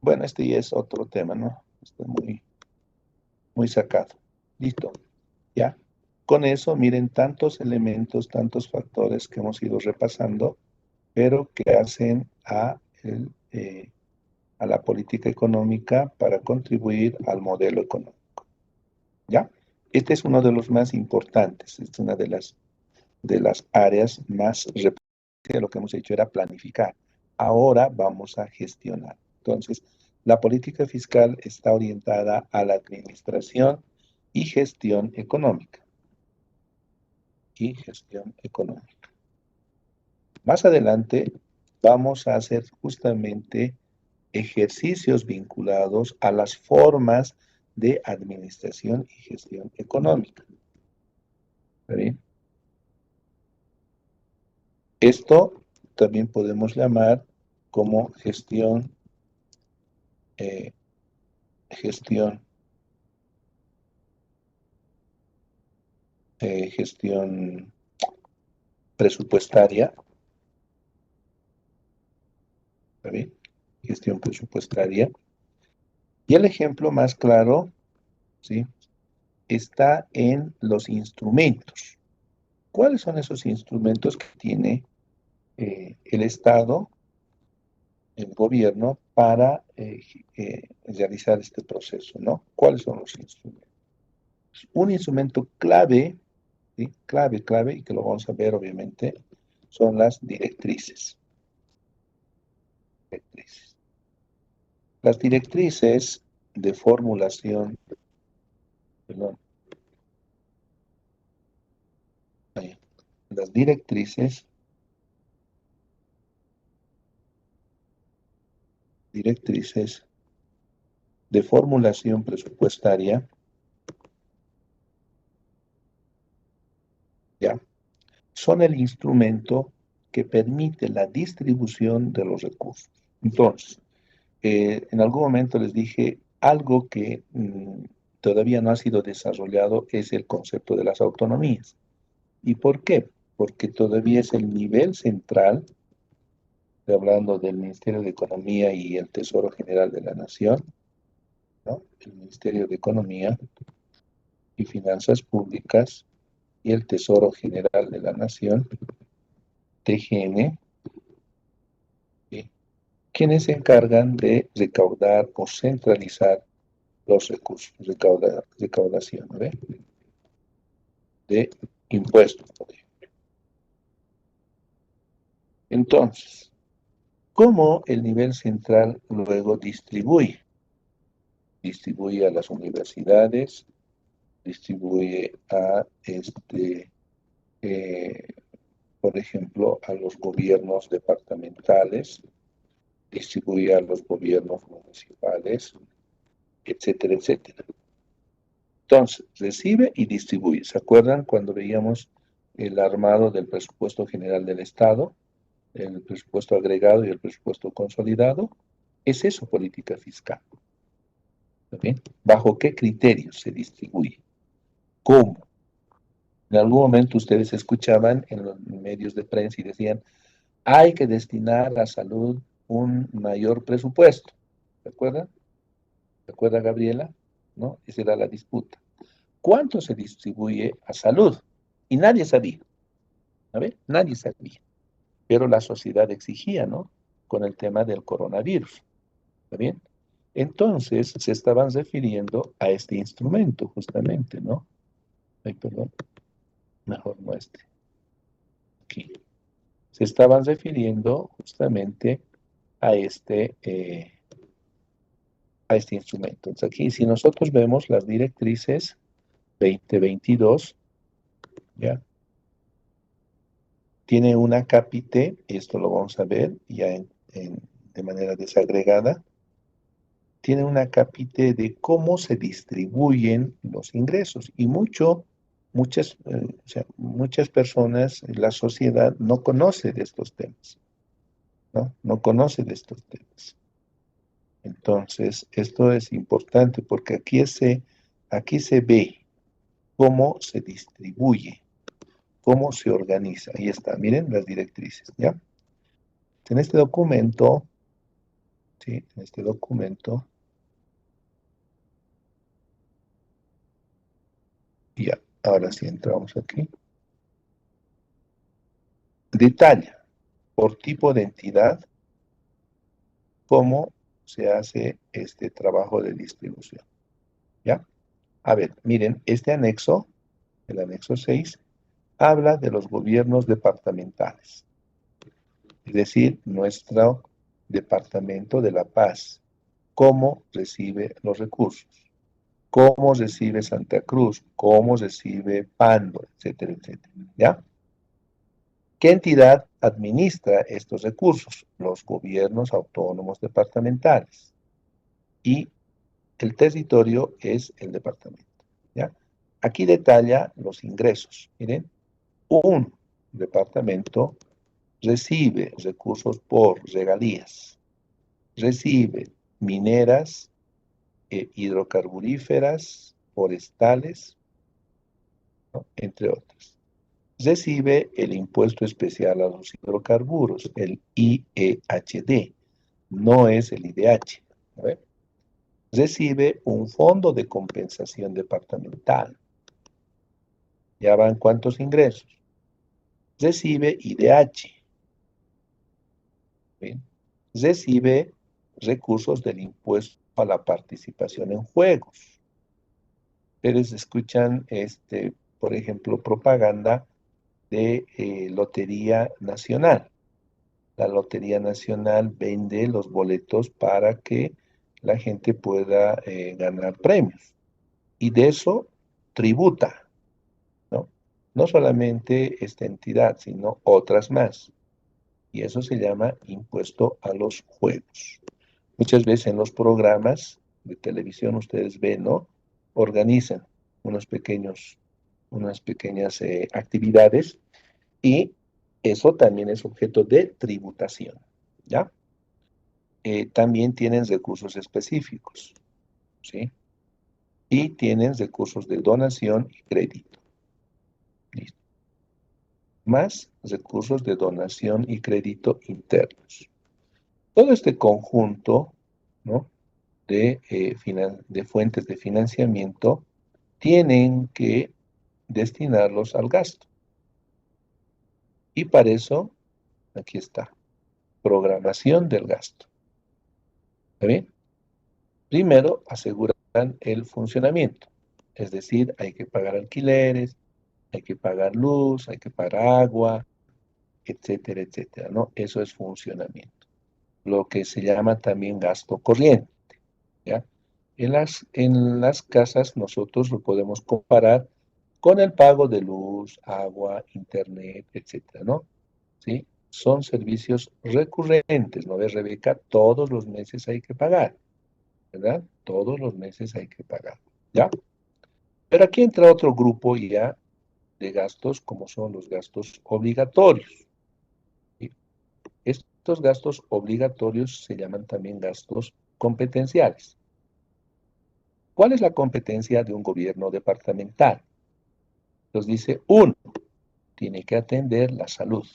Speaker 1: bueno, este ya es otro tema, ¿no? Está muy, muy sacado. Listo, ¿ya? Con eso, miren, tantos elementos, tantos factores que hemos ido repasando, pero que hacen a la política económica para contribuir al modelo económico, ¿ya? Este es uno de los más importantes, es una de las áreas más lo que hemos hecho era planificar. Ahora vamos a gestionar. Entonces, la política fiscal está orientada a la administración y gestión económica. Y gestión económica. Más adelante vamos a hacer justamente ejercicios vinculados a las formas de administración y gestión económica. ¿Está bien? Esto también podemos llamar como gestión presupuestaria. ¿Está bien? Gestión presupuestaria. Y el ejemplo más claro, ¿sí?, está en los instrumentos. ¿Cuáles son esos instrumentos que tiene el Estado, el gobierno, para realizar este proceso, ¿no? ¿Cuáles son los instrumentos? Un instrumento clave, ¿sí?, clave, y que lo vamos a ver obviamente, son las directrices. Las directrices de formulación, perdón, las directrices de formulación presupuestaria, ¿ya?, son el instrumento que permite la distribución de los recursos. Entonces, en algún momento les dije algo que todavía no ha sido desarrollado, es el concepto de las autonomías. ¿Y por qué? Porque todavía es el nivel central, estoy hablando del Ministerio de Economía y el Tesoro General de la Nación, ¿no? El Ministerio de Economía y Finanzas Públicas y el Tesoro General de la Nación, TGN, ¿sí?, quienes se encargan de recaudar o centralizar los recursos, recaudación, ¿ve?, de impuestos, por ejemplo. Entonces, ¿cómo el nivel central luego distribuye? Distribuye a las universidades, distribuye a, por ejemplo, a los gobiernos departamentales, distribuye a los gobiernos municipales, etcétera, etcétera. Entonces, recibe y distribuye. ¿Se acuerdan cuando veíamos el armado del presupuesto general del Estado, el presupuesto agregado y el presupuesto consolidado? Es eso, política fiscal. ¿Está bien? ¿Bajo qué criterios se distribuye? ¿Cómo? En algún momento ustedes escuchaban en los medios de prensa y decían, hay que destinar a salud un mayor presupuesto. ¿Se acuerdan? ¿Se acuerda, Gabriela? ¿No? Esa era la disputa. ¿Cuánto se distribuye a salud? Y nadie sabía. ¿A ver? Nadie sabía. Pero la sociedad exigía, ¿no? Con el tema del coronavirus. ¿Está bien? Entonces se estaban refiriendo a este instrumento, justamente, ¿no? Ay, perdón. Mejor muestre. Aquí. Se estaban refiriendo justamente a este instrumento. Entonces aquí, si nosotros vemos las directrices 2022, ¿ya?, tiene una capite, esto lo vamos a ver ya de manera desagregada, tiene una capite de cómo se distribuyen los ingresos y muchas personas, la sociedad no conoce de estos temas, ¿no? No conoce de estos temas. Entonces, esto es importante porque aquí se ve cómo se distribuye, cómo se organiza. Ahí está, miren las directrices, ¿ya? En este documento, ¿sí? En este documento, ya, ahora sí entramos aquí. Detalla por tipo de entidad cómo se hace este trabajo de distribución, ¿ya? A ver, miren, este anexo, el anexo 6, habla de los gobiernos departamentales, es decir, nuestro departamento de La Paz, cómo recibe los recursos, cómo recibe Santa Cruz, cómo recibe Pando, etcétera, etcétera, ¿ya? ¿Qué entidad administra estos recursos? Los gobiernos autónomos departamentales. Y el territorio es el departamento, ¿ya? Aquí detalla los ingresos. Miren, un departamento recibe recursos por regalías, recibe mineras, hidrocarburíferas, forestales, ¿no?, entre otras. Recibe el impuesto especial a los hidrocarburos, el IEHD, no es el IDH. A ver. recibe un fondo de compensación departamental. ¿Ya van cuántos ingresos? Recibe IDH. ¿Bien? Recibe recursos del impuesto a la participación en juegos. Ustedes escuchan, por ejemplo, propaganda de Lotería Nacional. La Lotería Nacional vende los boletos para que la gente pueda ganar premios. Y de eso tributa, ¿no? No solamente esta entidad, sino otras más. Y eso se llama impuesto a los juegos. Muchas veces en los programas de televisión ustedes ven, ¿no? Organizan unas pequeñas actividades y eso también es objeto de tributación, ¿ya? También tienen recursos específicos, ¿sí? Y tienen recursos de donación y crédito. Listo. Más recursos de donación y crédito internos. Todo este conjunto, ¿no? de fuentes de financiamiento tienen que destinarlos al gasto. Y para eso, aquí está, programación del gasto. ¿Está bien? Primero, aseguran el funcionamiento. Es decir, hay que pagar alquileres, hay que pagar luz, hay que pagar agua, etcétera, etcétera, ¿no? Eso es funcionamiento. Lo que se llama también gasto corriente, ¿ya? En las casas nosotros lo podemos comparar con el pago de luz, agua, internet, etcétera, ¿no? ¿Sí? Son servicios recurrentes, ¿no ves, Rebeca? Todos los meses hay que pagar, ¿verdad? Todos los meses hay que pagar, ¿ya? Pero aquí entra otro grupo ya de gastos, como son los gastos obligatorios. ¿Sí? Estos gastos obligatorios se llaman también gastos competenciales. ¿Cuál es la competencia de un gobierno departamental? Nos dice, uno, tiene que atender la salud,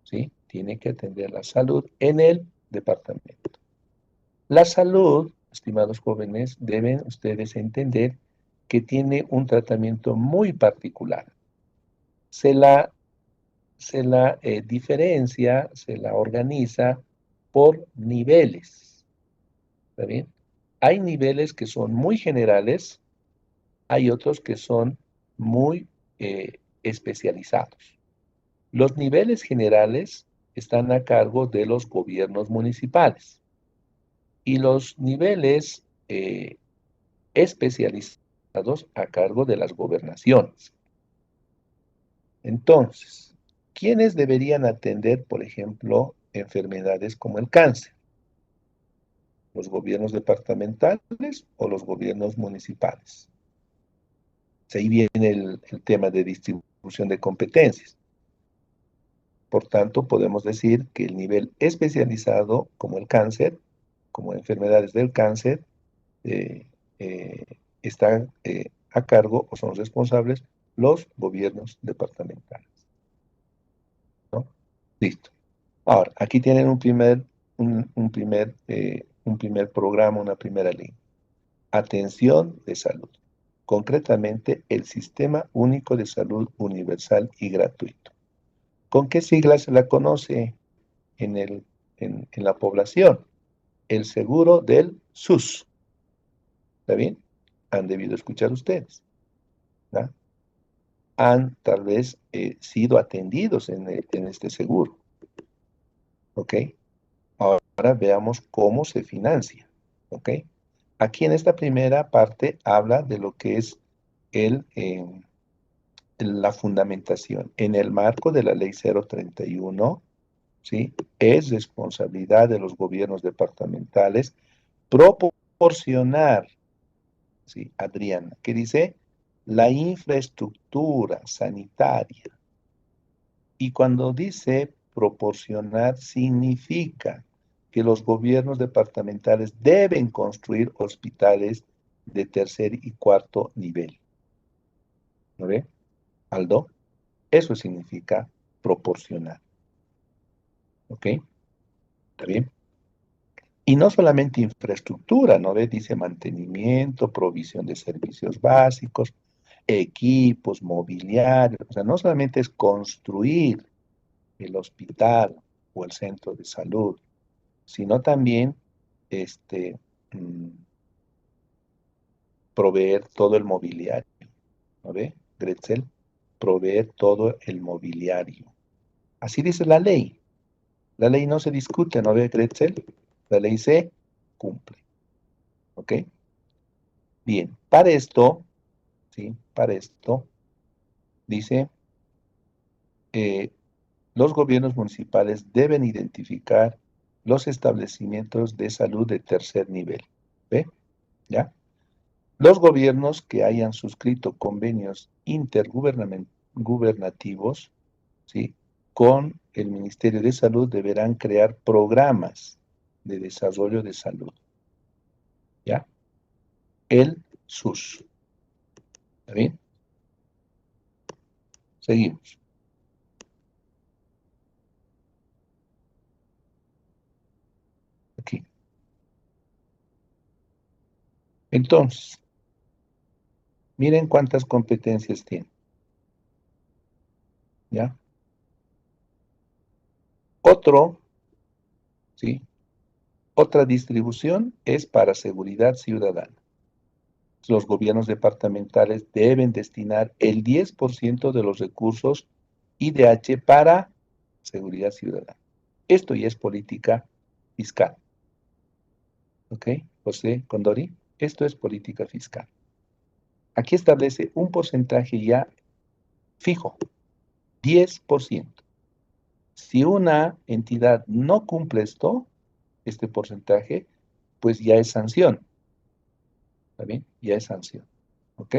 Speaker 1: ¿sí? Tiene que atender la salud en el departamento. La salud, estimados jóvenes, deben ustedes entender que tiene un tratamiento muy particular. Se la diferencia, se la organiza por niveles. ¿Está bien? Hay niveles que son muy generales, hay otros que son muy especializados. Los niveles generales están a cargo de los gobiernos municipales y los niveles especializados a cargo de las gobernaciones. Entonces, ¿quiénes deberían atender, por ejemplo, enfermedades como el cáncer? ¿Los gobiernos departamentales o los gobiernos municipales? Ahí viene el tema de distribución de competencias. Por tanto, podemos decir que el nivel especializado, como el cáncer, como enfermedades del cáncer, eh, están a cargo o son responsables los gobiernos departamentales, ¿no? Listo. Ahora, aquí tienen un primer programa, una primera línea. Atención de salud. Concretamente, el Sistema Único de Salud Universal y Gratuito. ¿Con qué sigla se la conoce en la población? El seguro del SUS. ¿Está bien? Han debido escuchar ustedes, ¿no? Han tal vez sido atendidos en este seguro. ¿Ok? Ahora veamos cómo se financia. ¿Ok? Aquí en esta primera parte habla de lo que es la fundamentación. En el marco de la Ley 031, ¿sí? Es responsabilidad de los gobiernos departamentales proporcionar, ¿sí? Adriana, ¿qué dice? La infraestructura sanitaria. Y cuando dice proporcionar, significa que los gobiernos departamentales deben construir hospitales de tercer y cuarto nivel. ¿No ve, Aldo? Eso significa proporcionar. ¿Ok? ¿Está bien? Y no solamente infraestructura, ¿no ve? Dice mantenimiento, provisión de servicios básicos, equipos, mobiliario. O sea, no solamente es construir el hospital o el centro de salud, sino también este, mm, proveer todo el mobiliario, ¿no ve? Gretzel, proveer todo el mobiliario. Así dice la ley. La ley no se discute, ¿no ve, Gretzel? La ley se cumple, ¿ok? Bien, para esto, ¿sí? Para esto, dice, eh, los gobiernos municipales deben identificar los establecimientos de salud de tercer nivel, ¿ve? ¿Ya? Los gobiernos que hayan suscrito convenios intergubernativos, ¿sí? Con el Ministerio de Salud deberán crear programas de desarrollo de salud, ¿ya? El SUS. ¿Está bien? Seguimos. Aquí. Entonces, miren cuántas competencias tiene, ¿ya? Otro, ¿sí? Otra distribución es para seguridad ciudadana. Los gobiernos departamentales deben destinar el 10% de los recursos IDH para seguridad ciudadana. Esto ya es política fiscal. ¿Ok? José Condori, esto es política fiscal. Aquí establece un porcentaje ya fijo, 10%. Si una entidad no cumple este porcentaje, pues ya es sanción. ¿Está bien? Ya es sanción. ¿Ok?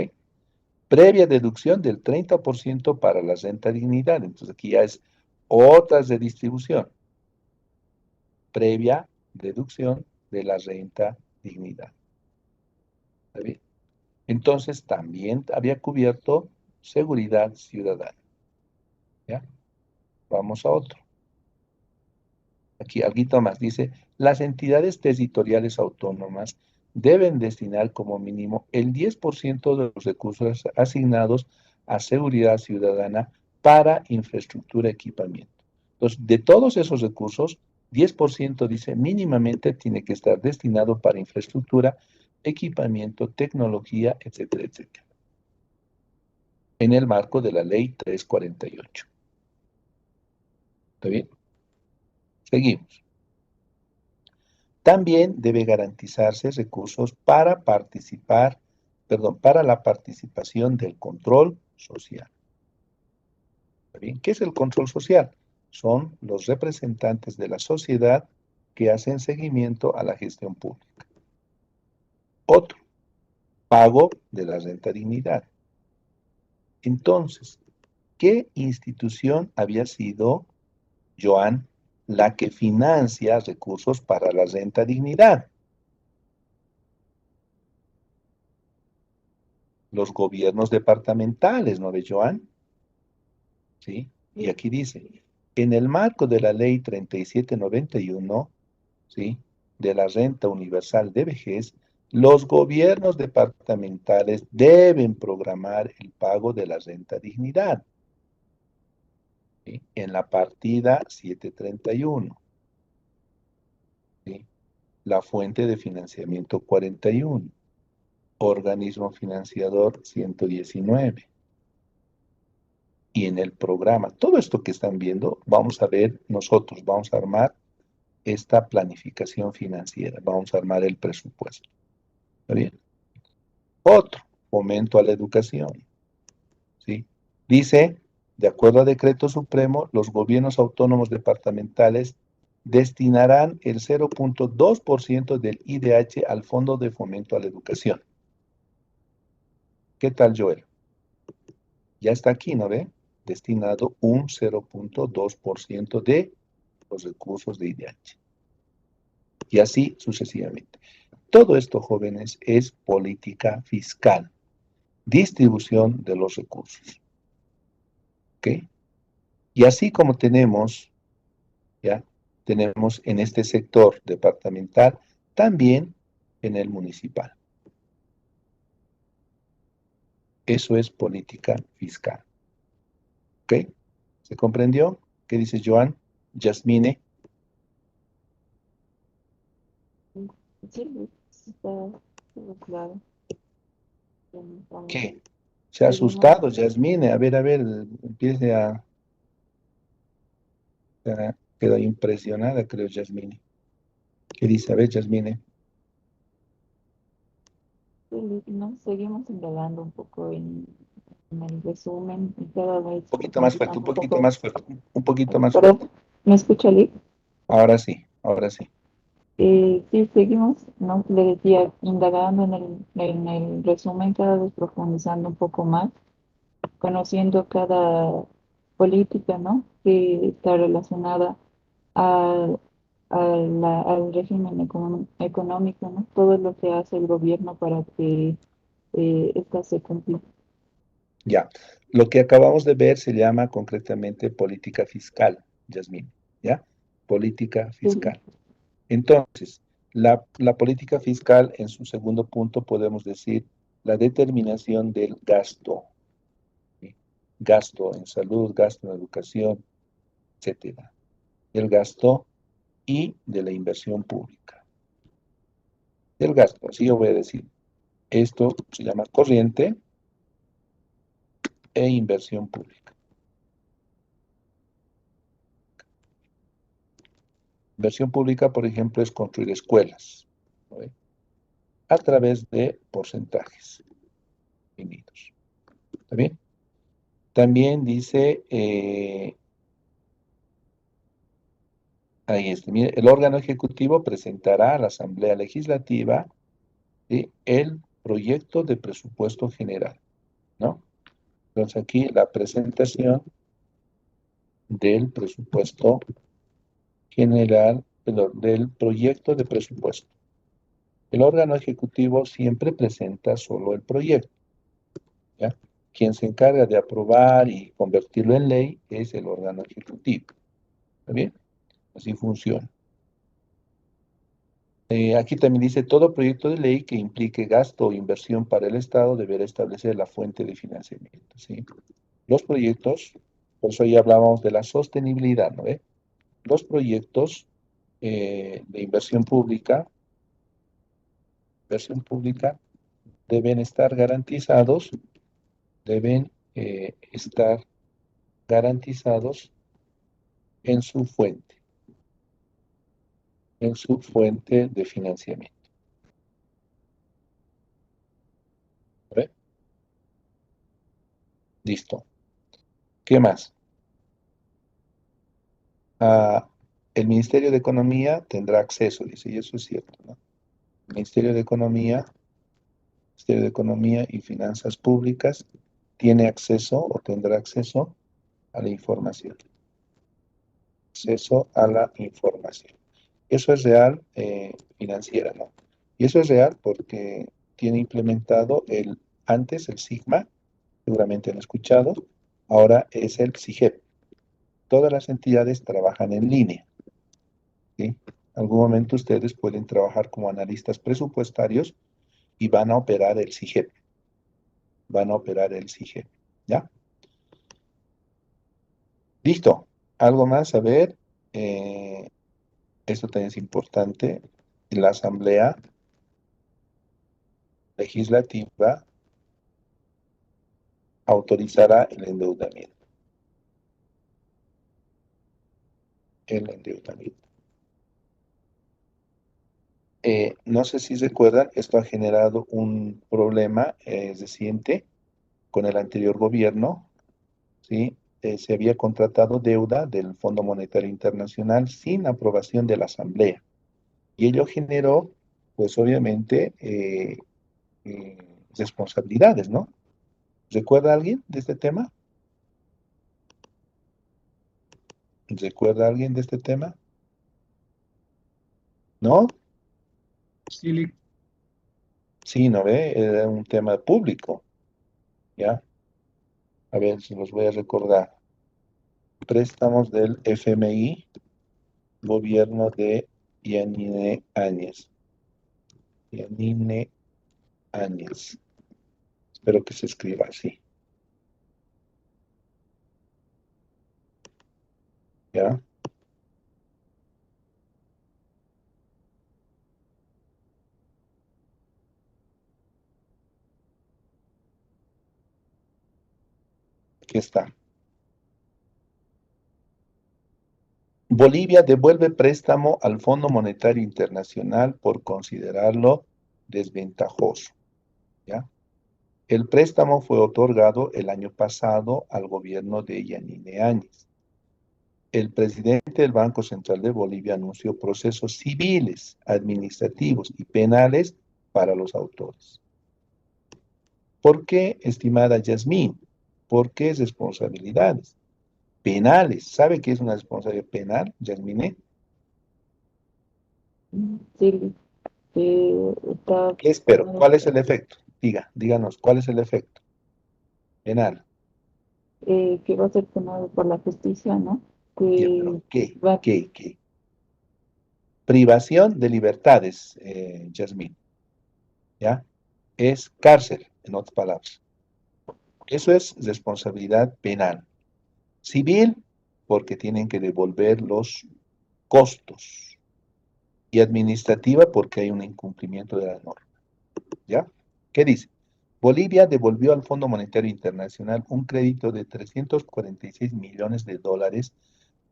Speaker 1: Previa deducción del 30% para la renta dignidad. Entonces aquí ya es otras de distribución. Previa deducción de la renta dignidad. ¿Está bien? Entonces también había cubierto seguridad ciudadana. ¿Ya? Vamos a otro. Aquí algo más. Dice, las entidades territoriales autónomas deben destinar como mínimo el 10% de los recursos asignados a seguridad ciudadana para infraestructura y equipamiento. Entonces, de todos esos recursos, 10% dice mínimamente tiene que estar destinado para infraestructura, equipamiento, tecnología, etcétera, etcétera. En el marco de la ley 348. ¿Está bien? Seguimos. También debe garantizarse recursos para para la participación del control social. ¿Está bien? ¿Qué es el control social? Son los representantes de la sociedad que hacen seguimiento a la gestión pública. Otro, pago de la renta dignidad. Entonces, ¿qué institución había sido, Joan, la que financia recursos para la renta dignidad? Los gobiernos departamentales, ¿no ve, Joan? ¿Sí? Y aquí dice, en el marco de la ley 3791, ¿sí? De la renta universal de vejez, los gobiernos departamentales deben programar el pago de la renta dignidad, ¿sí? En la partida 731, ¿sí? La fuente de financiamiento 41, organismo financiador 119. Y en el programa, todo esto que están viendo, vamos a ver nosotros, vamos a armar esta planificación financiera, vamos a armar el presupuesto. ¿Está bien? Otro, fomento a la educación. ¿Sí? Dice, de acuerdo a decreto supremo, los gobiernos autónomos departamentales destinarán el 0.2% del IDH al Fondo de Fomento a la Educación. ¿Qué tal, Joel? Ya está aquí, ¿no ve? Destinado un 0.2% de los recursos de IDH. Y así sucesivamente. Todo esto, jóvenes, es política fiscal, distribución de los recursos. ¿Ok? Y así como tenemos, ¿ya? tenemos en este sector departamental, también en el municipal. Eso es política fiscal. ¿Ok? ¿Se comprendió? ¿Qué dices, Joan? Yasmine,
Speaker 6: Sí, está todo claro. Vamos,
Speaker 1: ¿qué? Se ha
Speaker 6: seguimos.
Speaker 1: asustado, Yasmine. A ver, empiece quedó impresionada, creo, Yasmine. ¿Qué dice? A ver, Yasmine.
Speaker 6: Sí, ¿no? Seguimos indagando un poco en el resumen y cada vez
Speaker 1: Un poquito más fuerte, un
Speaker 6: profundizando un
Speaker 1: poquito
Speaker 6: poco.
Speaker 1: más fuerte, un poquito más fuerte.
Speaker 6: Pero, ¿me escucha, Lick?
Speaker 1: Ahora sí, ahora sí.
Speaker 6: Sí, seguimos, ¿no? Le decía, indagando en el resumen, cada vez profundizando un poco más, conociendo cada política, ¿no? Que está relacionada al, al régimen económico, ¿no? Todo lo que hace el gobierno para que esta se cumpla.
Speaker 1: Ya. Lo que acabamos de ver se llama concretamente política fiscal, Yasmín. ¿Ya? Política
Speaker 6: Sí,
Speaker 1: fiscal. Entonces, la política fiscal, en su segundo punto, podemos decir la determinación del gasto. ¿Sí? Gasto en salud, gasto en educación, etcétera. El gasto y de la inversión pública. Del gasto, así yo voy a decir. Esto se llama corriente e inversión pública. Inversión pública, por ejemplo, es construir escuelas, ¿no ve? A través de porcentajes finitos. ¿Está bien? También dice, ahí está, mire, el órgano ejecutivo presentará a la Asamblea Legislativa, ¿sí?, el proyecto de presupuesto general, ¿no? Entonces aquí la presentación del presupuesto general, perdón, del proyecto de presupuesto. El órgano ejecutivo siempre presenta solo el proyecto, ¿ya? Quien se encarga de aprobar y convertirlo en ley es el órgano ejecutivo. ¿Está bien? Así funciona. Aquí también dice, todo proyecto de ley que implique gasto o inversión para el Estado deberá establecer la fuente de financiamiento, ¿sí? Los proyectos, por eso ya hablábamos de la sostenibilidad, ¿no ve? Los proyectos de inversión pública deben estar garantizados en su fuente de financiamiento. ¿Ve? Listo. ¿Qué más? Ah, el Ministerio de Economía tendrá acceso, dice, y eso es cierto, ¿no? El Ministerio de Economía y Finanzas Públicas tiene acceso o tendrá acceso a la información. Acceso a la información. Eso es real, financiera, ¿no? Y eso es real porque tiene implementado antes el SIGMA, seguramente han escuchado, ahora es el SIGEP. Todas las entidades trabajan en línea, ¿sí? En algún momento ustedes pueden trabajar como analistas presupuestarios y van a operar el SIGEP. ¿Ya? Listo. ¿Algo más? A ver, esto también es importante. La Asamblea Legislativa autorizará el endeudamiento. No sé si recuerdan, esto ha generado un problema reciente con el anterior gobierno, ¿sí? Se había contratado deuda del Fondo Monetario Internacional sin aprobación de la Asamblea. Y ello generó, pues obviamente, eh, responsabilidades, ¿no? ¿Recuerda alguien de este tema? ¿Recuerda alguien de este tema? ¿No?
Speaker 7: Sí,
Speaker 1: Sí, ¿no ve? Era un tema público, ¿ya? A ver si los voy a recordar. Préstamos del FMI gobierno de Yanine Áñez. Yanine Áñez. Espero que se escriba así. ¿Ya? Aquí está. Bolivia devuelve préstamo al Fondo Monetario Internacional por considerarlo desventajoso. ¿Ya? El préstamo fue otorgado el año pasado al gobierno de Yanine Áñez. El presidente del Banco Central de Bolivia anunció procesos civiles, administrativos y penales para los autores. ¿Por qué, estimada Yasmín? ¿Por qué responsabilidades penales? ¿Sabe qué es una responsabilidad penal, Yasmine?
Speaker 6: Sí, está
Speaker 1: ¿Qué espero? ¿Cuál es el efecto? Díganos, ¿cuál es el efecto penal?
Speaker 6: que va a ser penado por la justicia, ¿no?
Speaker 1: Ya,
Speaker 6: Que
Speaker 1: pero ¿qué?
Speaker 6: va,
Speaker 1: ¿Qué? Privación de libertades, Yasmín, ¿ya? Es cárcel, en otras palabras. Eso es responsabilidad penal. Civil, porque tienen que devolver los costos. Y administrativa, porque hay un incumplimiento de la norma. ¿Ya? ¿Qué dice? Bolivia devolvió al Fondo Monetario Internacional un crédito de 346 millones de dólares,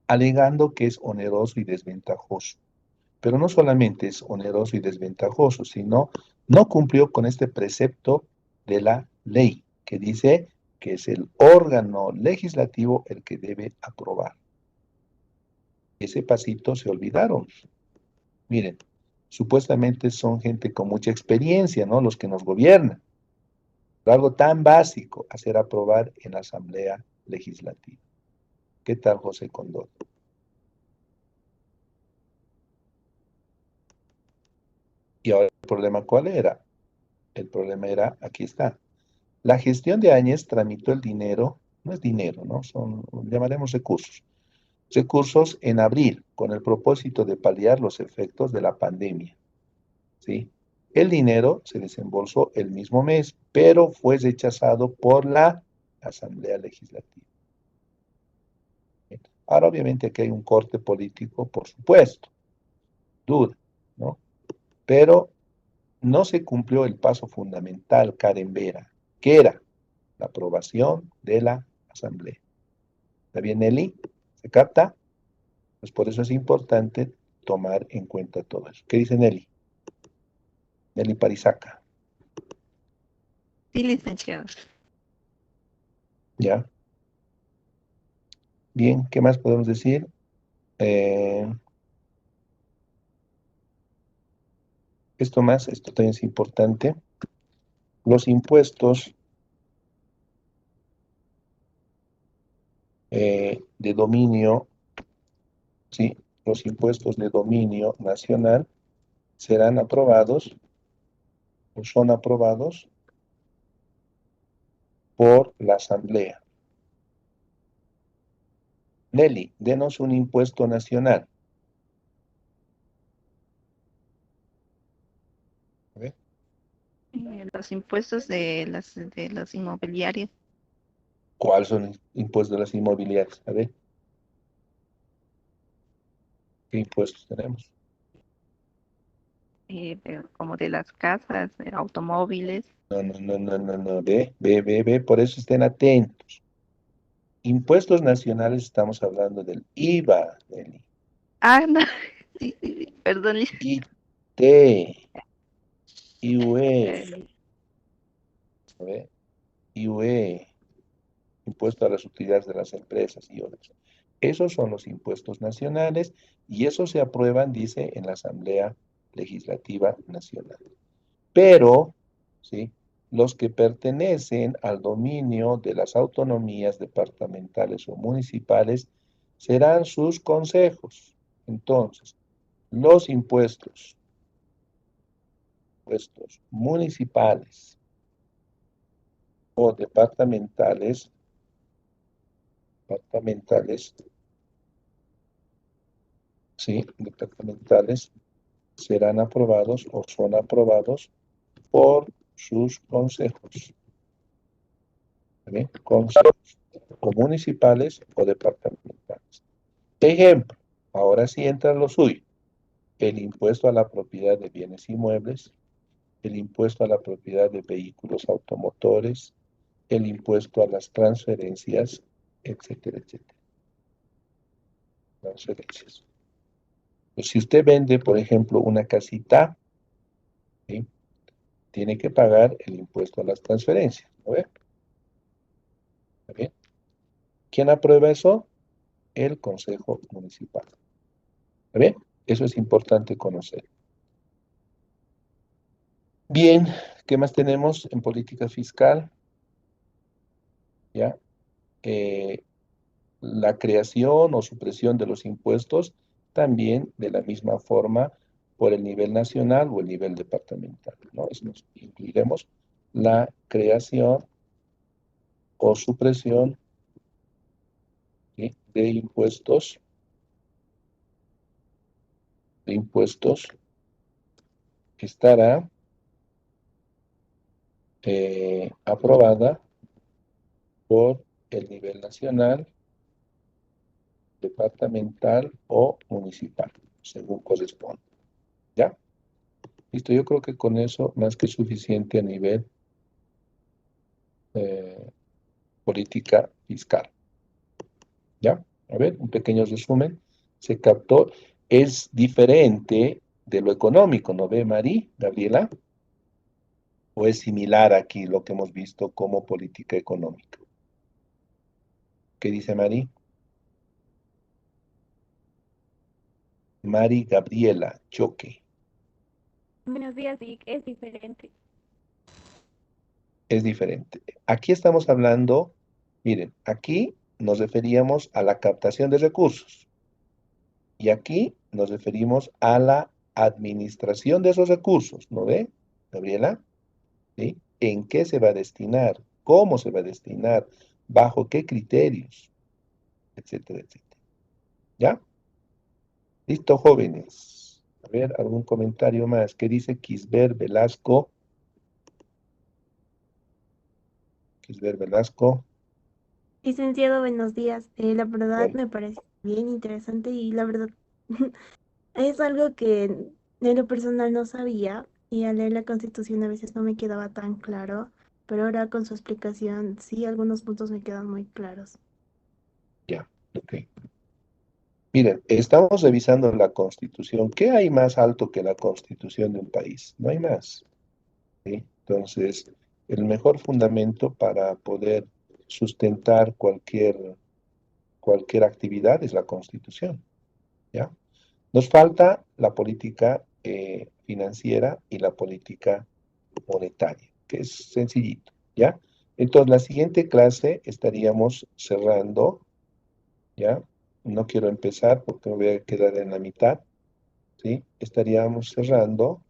Speaker 1: alegando que es oneroso y desventajoso. Pero no solamente es oneroso y desventajoso, sino no cumplió con este precepto de la ley, que dice que es el órgano legislativo el que debe aprobar. Ese pasito se olvidaron. Miren, supuestamente son gente con mucha experiencia, ¿no? Los que nos gobiernan. Pero algo tan básico, hacer aprobar en la Asamblea Legislativa. ¿Qué tal, José Condor? Y ahora el problema, ¿cuál era? El problema era, aquí está. La gestión de Áñez tramitó el dinero, no es dinero, ¿no? Son, llamaremos recursos. Recursos en abril, con el propósito de paliar los efectos de la pandemia, ¿sí? El dinero se desembolsó el mismo mes, pero fue rechazado por la Asamblea Legislativa. Ahora, obviamente, aquí hay un corte político, por supuesto, duda, ¿no? Pero no se cumplió el paso fundamental, Karen Vera, que era la aprobación de la Asamblea. ¿Está bien, Nelly? ¿Se capta? Pues por eso es importante tomar en cuenta todo eso. ¿Qué dice Nelly? Nelly Parizaca,
Speaker 8: Sí, licenciado.
Speaker 1: ¿ya? Bien, ¿qué más podemos decir? Esto también es importante. Los impuestos de dominio, ¿sí? Los impuestos de dominio nacional serán aprobados o son aprobados por la Asamblea. Nelly, denos un impuesto nacional. A ver,
Speaker 8: Los impuestos de las inmobiliarias,
Speaker 1: ¿cuáles son los impuestos de las inmobiliarias? A ver, ¿qué impuestos tenemos?
Speaker 8: como de las casas, automóviles.
Speaker 1: No. Ve, por eso estén atentos. Impuestos nacionales, estamos hablando del IVA, Nelly.
Speaker 8: Ah, no, sí, perdón.
Speaker 1: IT, IUE,
Speaker 8: Eh,
Speaker 1: a ver, IUE, impuesto a las utilidades de las empresas y otros. Esos son los impuestos nacionales y esos se aprueban, dice, en la Asamblea Legislativa Nacional. Pero, ¿sí? Los que pertenecen al dominio de las autonomías departamentales o municipales serán sus consejos. Entonces, los impuestos municipales o departamentales ¿sí? Departamentales serán aprobados o son aprobados por sus consejos. ¿Bien? Consejos o municipales o departamentales. Ejemplo, ahora sí entra lo suyo. El impuesto a la propiedad de bienes inmuebles, el impuesto a la propiedad de vehículos automotores, el impuesto a las transferencias, etcétera, etcétera. Transferencias. Pues si usted vende, por ejemplo, una casita, ¿sí? Tiene que pagar el impuesto a las transferencias. ¿No ve? ¿Está bien? ¿Quién aprueba eso? El Consejo Municipal. ¿Está bien? Eso es importante conocer. Bien, ¿qué más tenemos en política fiscal? ¿Ya? La creación o supresión de los impuestos también de la misma forma por el nivel nacional o el nivel departamental, ¿no? Eso nos incluiremos la creación o supresión, ¿sí? de impuestos estará aprobada por el nivel nacional, departamental o municipal, según corresponda. ¿Ya? Listo, yo creo que con eso más que suficiente a nivel política fiscal. ¿Ya? A ver, un pequeño resumen. Se captó. Es diferente de lo económico, ¿no ve, Mari, Gabriela? ¿O es similar aquí lo que hemos visto como política económica? ¿Qué dice Mari? Mari Gabriela, choque.
Speaker 2: Buenos días, Vic. Es diferente.
Speaker 1: Es diferente. Aquí estamos hablando, miren, aquí nos referíamos a la captación de recursos y aquí nos referimos a la administración de esos recursos, ¿no ve, Gabriela? ¿Sí? ¿En qué se va a destinar? ¿Cómo se va a destinar? ¿Bajo qué criterios? Etcétera, etcétera. ¿Ya? Listo, jóvenes. A ver, algún comentario más. ¿Qué dice Kisber Velasco? Kisber Velasco.
Speaker 2: Licenciado, buenos días. La verdad
Speaker 1: Bueno,
Speaker 2: me parece bien interesante y la verdad es algo que en lo personal no sabía y al leer la Constitución a veces no me quedaba tan claro, pero ahora con su explicación sí, algunos puntos me quedan muy claros.
Speaker 1: ya, ok. Miren, estamos revisando la Constitución. ¿Qué hay más alto que la Constitución de un país? No hay más. ¿Sí? Entonces, el mejor fundamento para poder sustentar cualquier actividad es la Constitución. ¿Ya? Nos falta la política financiera y la política monetaria, que es sencillito. ¿Ya? Entonces, la siguiente clase estaríamos cerrando. ¿Ya? No quiero empezar porque me voy a quedar en la mitad, ¿sí? Estaríamos cerrando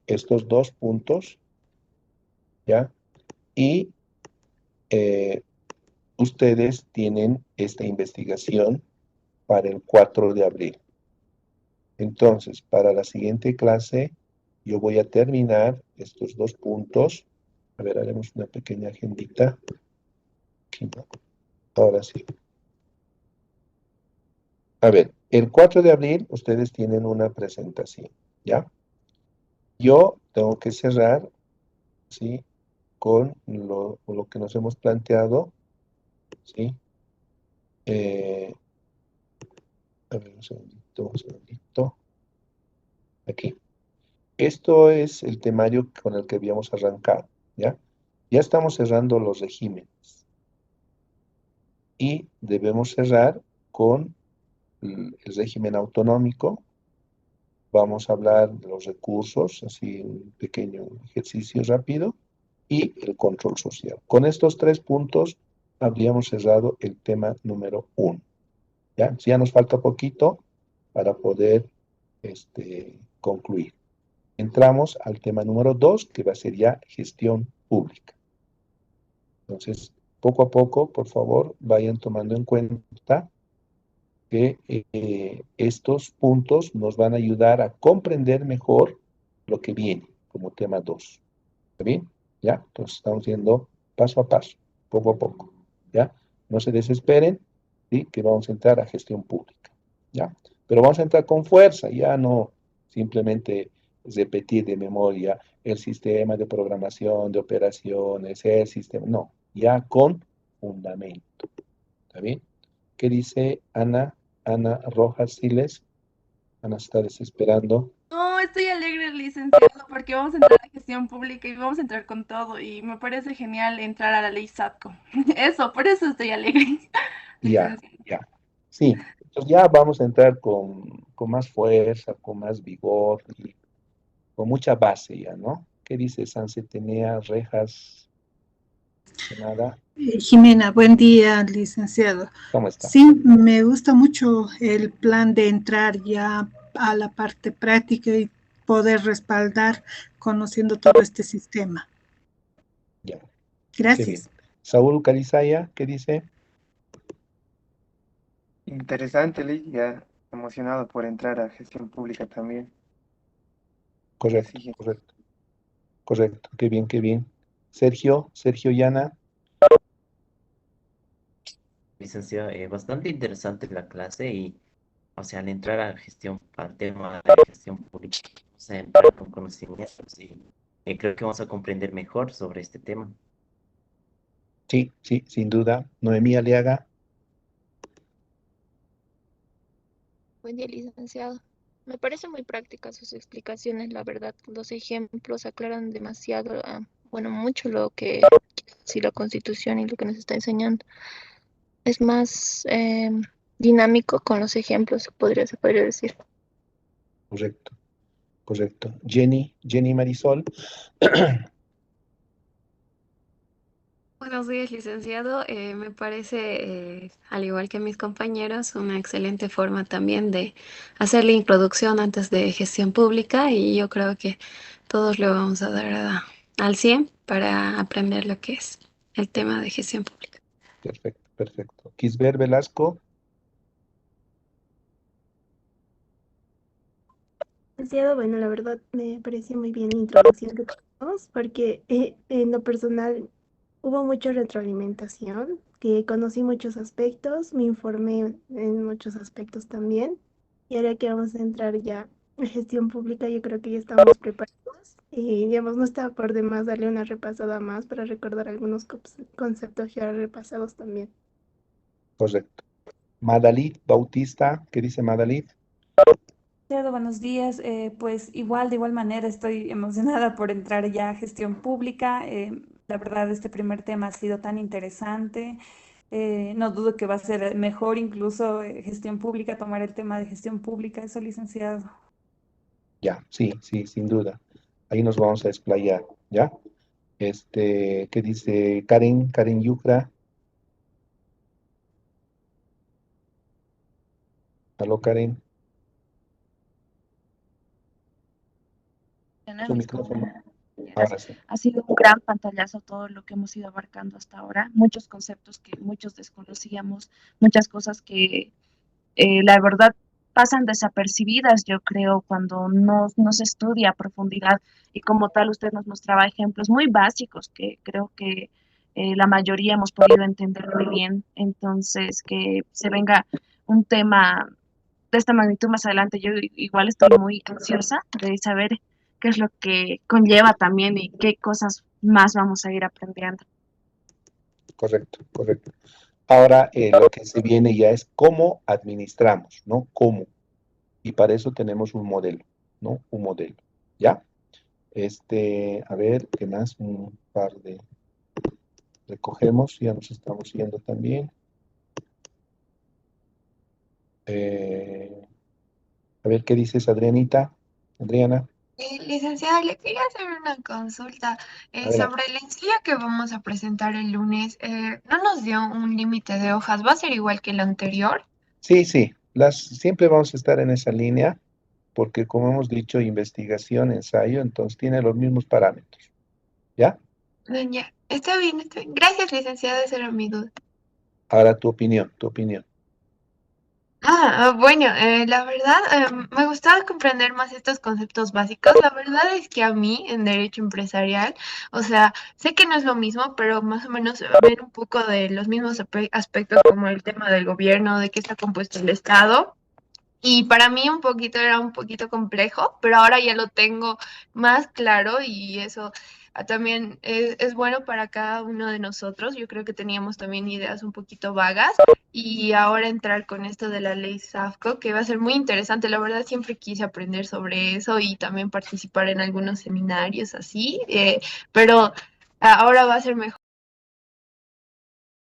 Speaker 1: estos dos puntos, ¿ya? Y eh, ustedes tienen esta investigación para el 4 de abril. Entonces, para la siguiente clase, yo voy a terminar estos dos puntos. A ver, haremos una pequeña agendita. Aquí no. Ahora sí. A ver, el 4 de abril ustedes tienen una presentación, ¿ya? Yo tengo que cerrar, ¿sí? Con lo que nos hemos planteado, ¿sí? Eh, a ver, un segundito. Aquí. Esto es el temario con el que habíamos arrancado, ¿ya? Ya estamos cerrando los regímenes y debemos cerrar con el régimen autonómico. Vamos a hablar de los recursos, así un pequeño ejercicio rápido, y el control social. Con estos tres puntos habríamos cerrado el tema número 1. ¿Ya? Ya nos falta poquito para poder concluir. Entramos al tema número 2, que va a ser ya gestión pública. Entonces, poco a poco, por favor, vayan tomando en cuenta que estos puntos nos van a ayudar a comprender mejor lo que viene como tema 2. ¿Está bien? ¿Ya? Entonces estamos yendo paso a paso, poco a poco. ¿Ya? No se desesperen, ¿sí? Que vamos a entrar a gestión pública. ¿Ya? Pero vamos a entrar con fuerza, ya no simplemente repetir de memoria el sistema de programación, de operaciones, el sistema, no, ya con fundamento. ¿Está bien? ¿Qué dice Ana? Ana Rojas Siles. Ana está desesperando.
Speaker 9: No, estoy alegre, licenciado, porque vamos a entrar a gestión pública y vamos a entrar con todo. Y me parece genial entrar a la ley SATCO. Eso, por eso estoy alegre.
Speaker 1: Ya,
Speaker 9: Licenciado.
Speaker 1: ya. Sí, entonces ya vamos a entrar con más fuerza, con más vigor y con mucha base ya, ¿no? ¿Qué dice Sansetenea Rejas? Nada,
Speaker 10: Jimena, buen día, licenciado.
Speaker 1: ¿cómo está?
Speaker 10: Sí, me gusta mucho el plan de entrar ya a la parte práctica y poder respaldar conociendo todo este sistema.
Speaker 1: Ya, qué bien.
Speaker 10: Gracias.
Speaker 1: Saúl Carizaya, ¿qué dice?
Speaker 11: Interesante, Liz, ya emocionado por entrar a gestión pública también.
Speaker 1: Correcto,
Speaker 11: Así que,
Speaker 1: correcto, correcto, qué bien, qué bien. Sergio Llana,
Speaker 12: Licenciado, bastante interesante la clase y, o sea, al entrar a gestión, al tema de gestión pública, vamos a entrar con conocimientos y creo que vamos a comprender mejor sobre este tema.
Speaker 1: sí, sí, sin duda. Noemí Aliaga,
Speaker 13: Buen día, licenciado. Me parece muy práctica sus explicaciones, la verdad. Los ejemplos aclaran demasiado, bueno, mucho lo que sí la Constitución y lo que nos está enseñando. Es más dinámico con los ejemplos, se podría decir.
Speaker 1: correcto, correcto. Jenny Marisol,
Speaker 14: Buenos días, licenciado. Me parece, al igual que mis compañeros, una excelente forma también de hacer la introducción antes de gestión pública y yo creo que todos le vamos a dar al 100 para aprender lo que es el tema de gestión pública.
Speaker 1: perfecto, perfecto. Kisber Velasco,
Speaker 2: Licenciado, bueno, la verdad me pareció muy bien la introducción que tuvimos porque en lo personal hubo mucha retroalimentación, que conocí muchos aspectos, me informé en muchos aspectos también y ahora que vamos a entrar ya a gestión pública yo creo que ya estamos preparados y digamos no está por demás darle una repasada más para recordar algunos conceptos ya repasados también.
Speaker 1: correcto. Madalit Bautista, ¿qué dice Madalit?
Speaker 15: Licenciado, buenos días. Pues igual, de igual manera, estoy emocionada por entrar ya a gestión pública. La verdad, este primer tema ha sido tan interesante. No dudo que va a ser mejor incluso gestión pública, tomar el tema de gestión pública, eso, licenciado.
Speaker 1: Ya, sí, sí, sin duda. Ahí nos vamos a explayar, ¿ya? ¿Qué dice Karen Yucra? ¿Aló, Karen? Su micrófono. Ahora sí.
Speaker 16: Ha sido un gran pantallazo todo lo que hemos ido abarcando hasta ahora, muchos conceptos que muchos desconocíamos, muchas cosas que la verdad pasan desapercibidas, yo creo, cuando no se estudia a profundidad y como tal usted nos mostraba ejemplos muy básicos que creo que la mayoría hemos podido entender muy bien, entonces que se venga un tema de esta magnitud más adelante, yo igual estoy muy ansiosa de saber qué es lo que conlleva también y qué cosas más vamos a ir aprendiendo.
Speaker 1: Correcto, correcto. Ahora lo que se viene ya es cómo administramos, ¿no? ¿Cómo? Y para eso tenemos un modelo, ¿no? Un modelo, ¿ya? A ver, ¿qué más? Un par de... Recogemos, ya nos estamos yendo también. A ver, ¿qué dices, Adriana?
Speaker 3: Licenciada, le quería hacer una consulta
Speaker 1: Adelante.
Speaker 3: sobre la ensaya que vamos a presentar el lunes. No nos dio un límite de hojas, ¿va a ser igual que el anterior?
Speaker 1: Sí, sí, siempre vamos a estar en esa línea, porque como hemos dicho, investigación, ensayo, entonces tiene los mismos parámetros, ¿ya?
Speaker 3: Ya, está bien, está bien. Gracias, licenciada, esa era mi duda.
Speaker 1: Ahora tu opinión, tu opinión.
Speaker 3: Bueno, la verdad, me gustaba comprender más estos conceptos básicos. La verdad es que a mí, en derecho empresarial, o sea, sé que no es lo mismo, pero más o menos ver un poco de los mismos aspectos como el tema del gobierno, de qué está compuesto el Estado. Y para mí un poquito era un poquito complejo, pero ahora ya lo tengo más claro y eso también es bueno para cada uno de nosotros. Yo creo que teníamos también ideas un poquito vagas y ahora entrar con esto de la ley SAFCO, que va a ser muy interesante. La verdad siempre quise aprender sobre eso y también participar en algunos seminarios así, pero ahora va a ser mejor.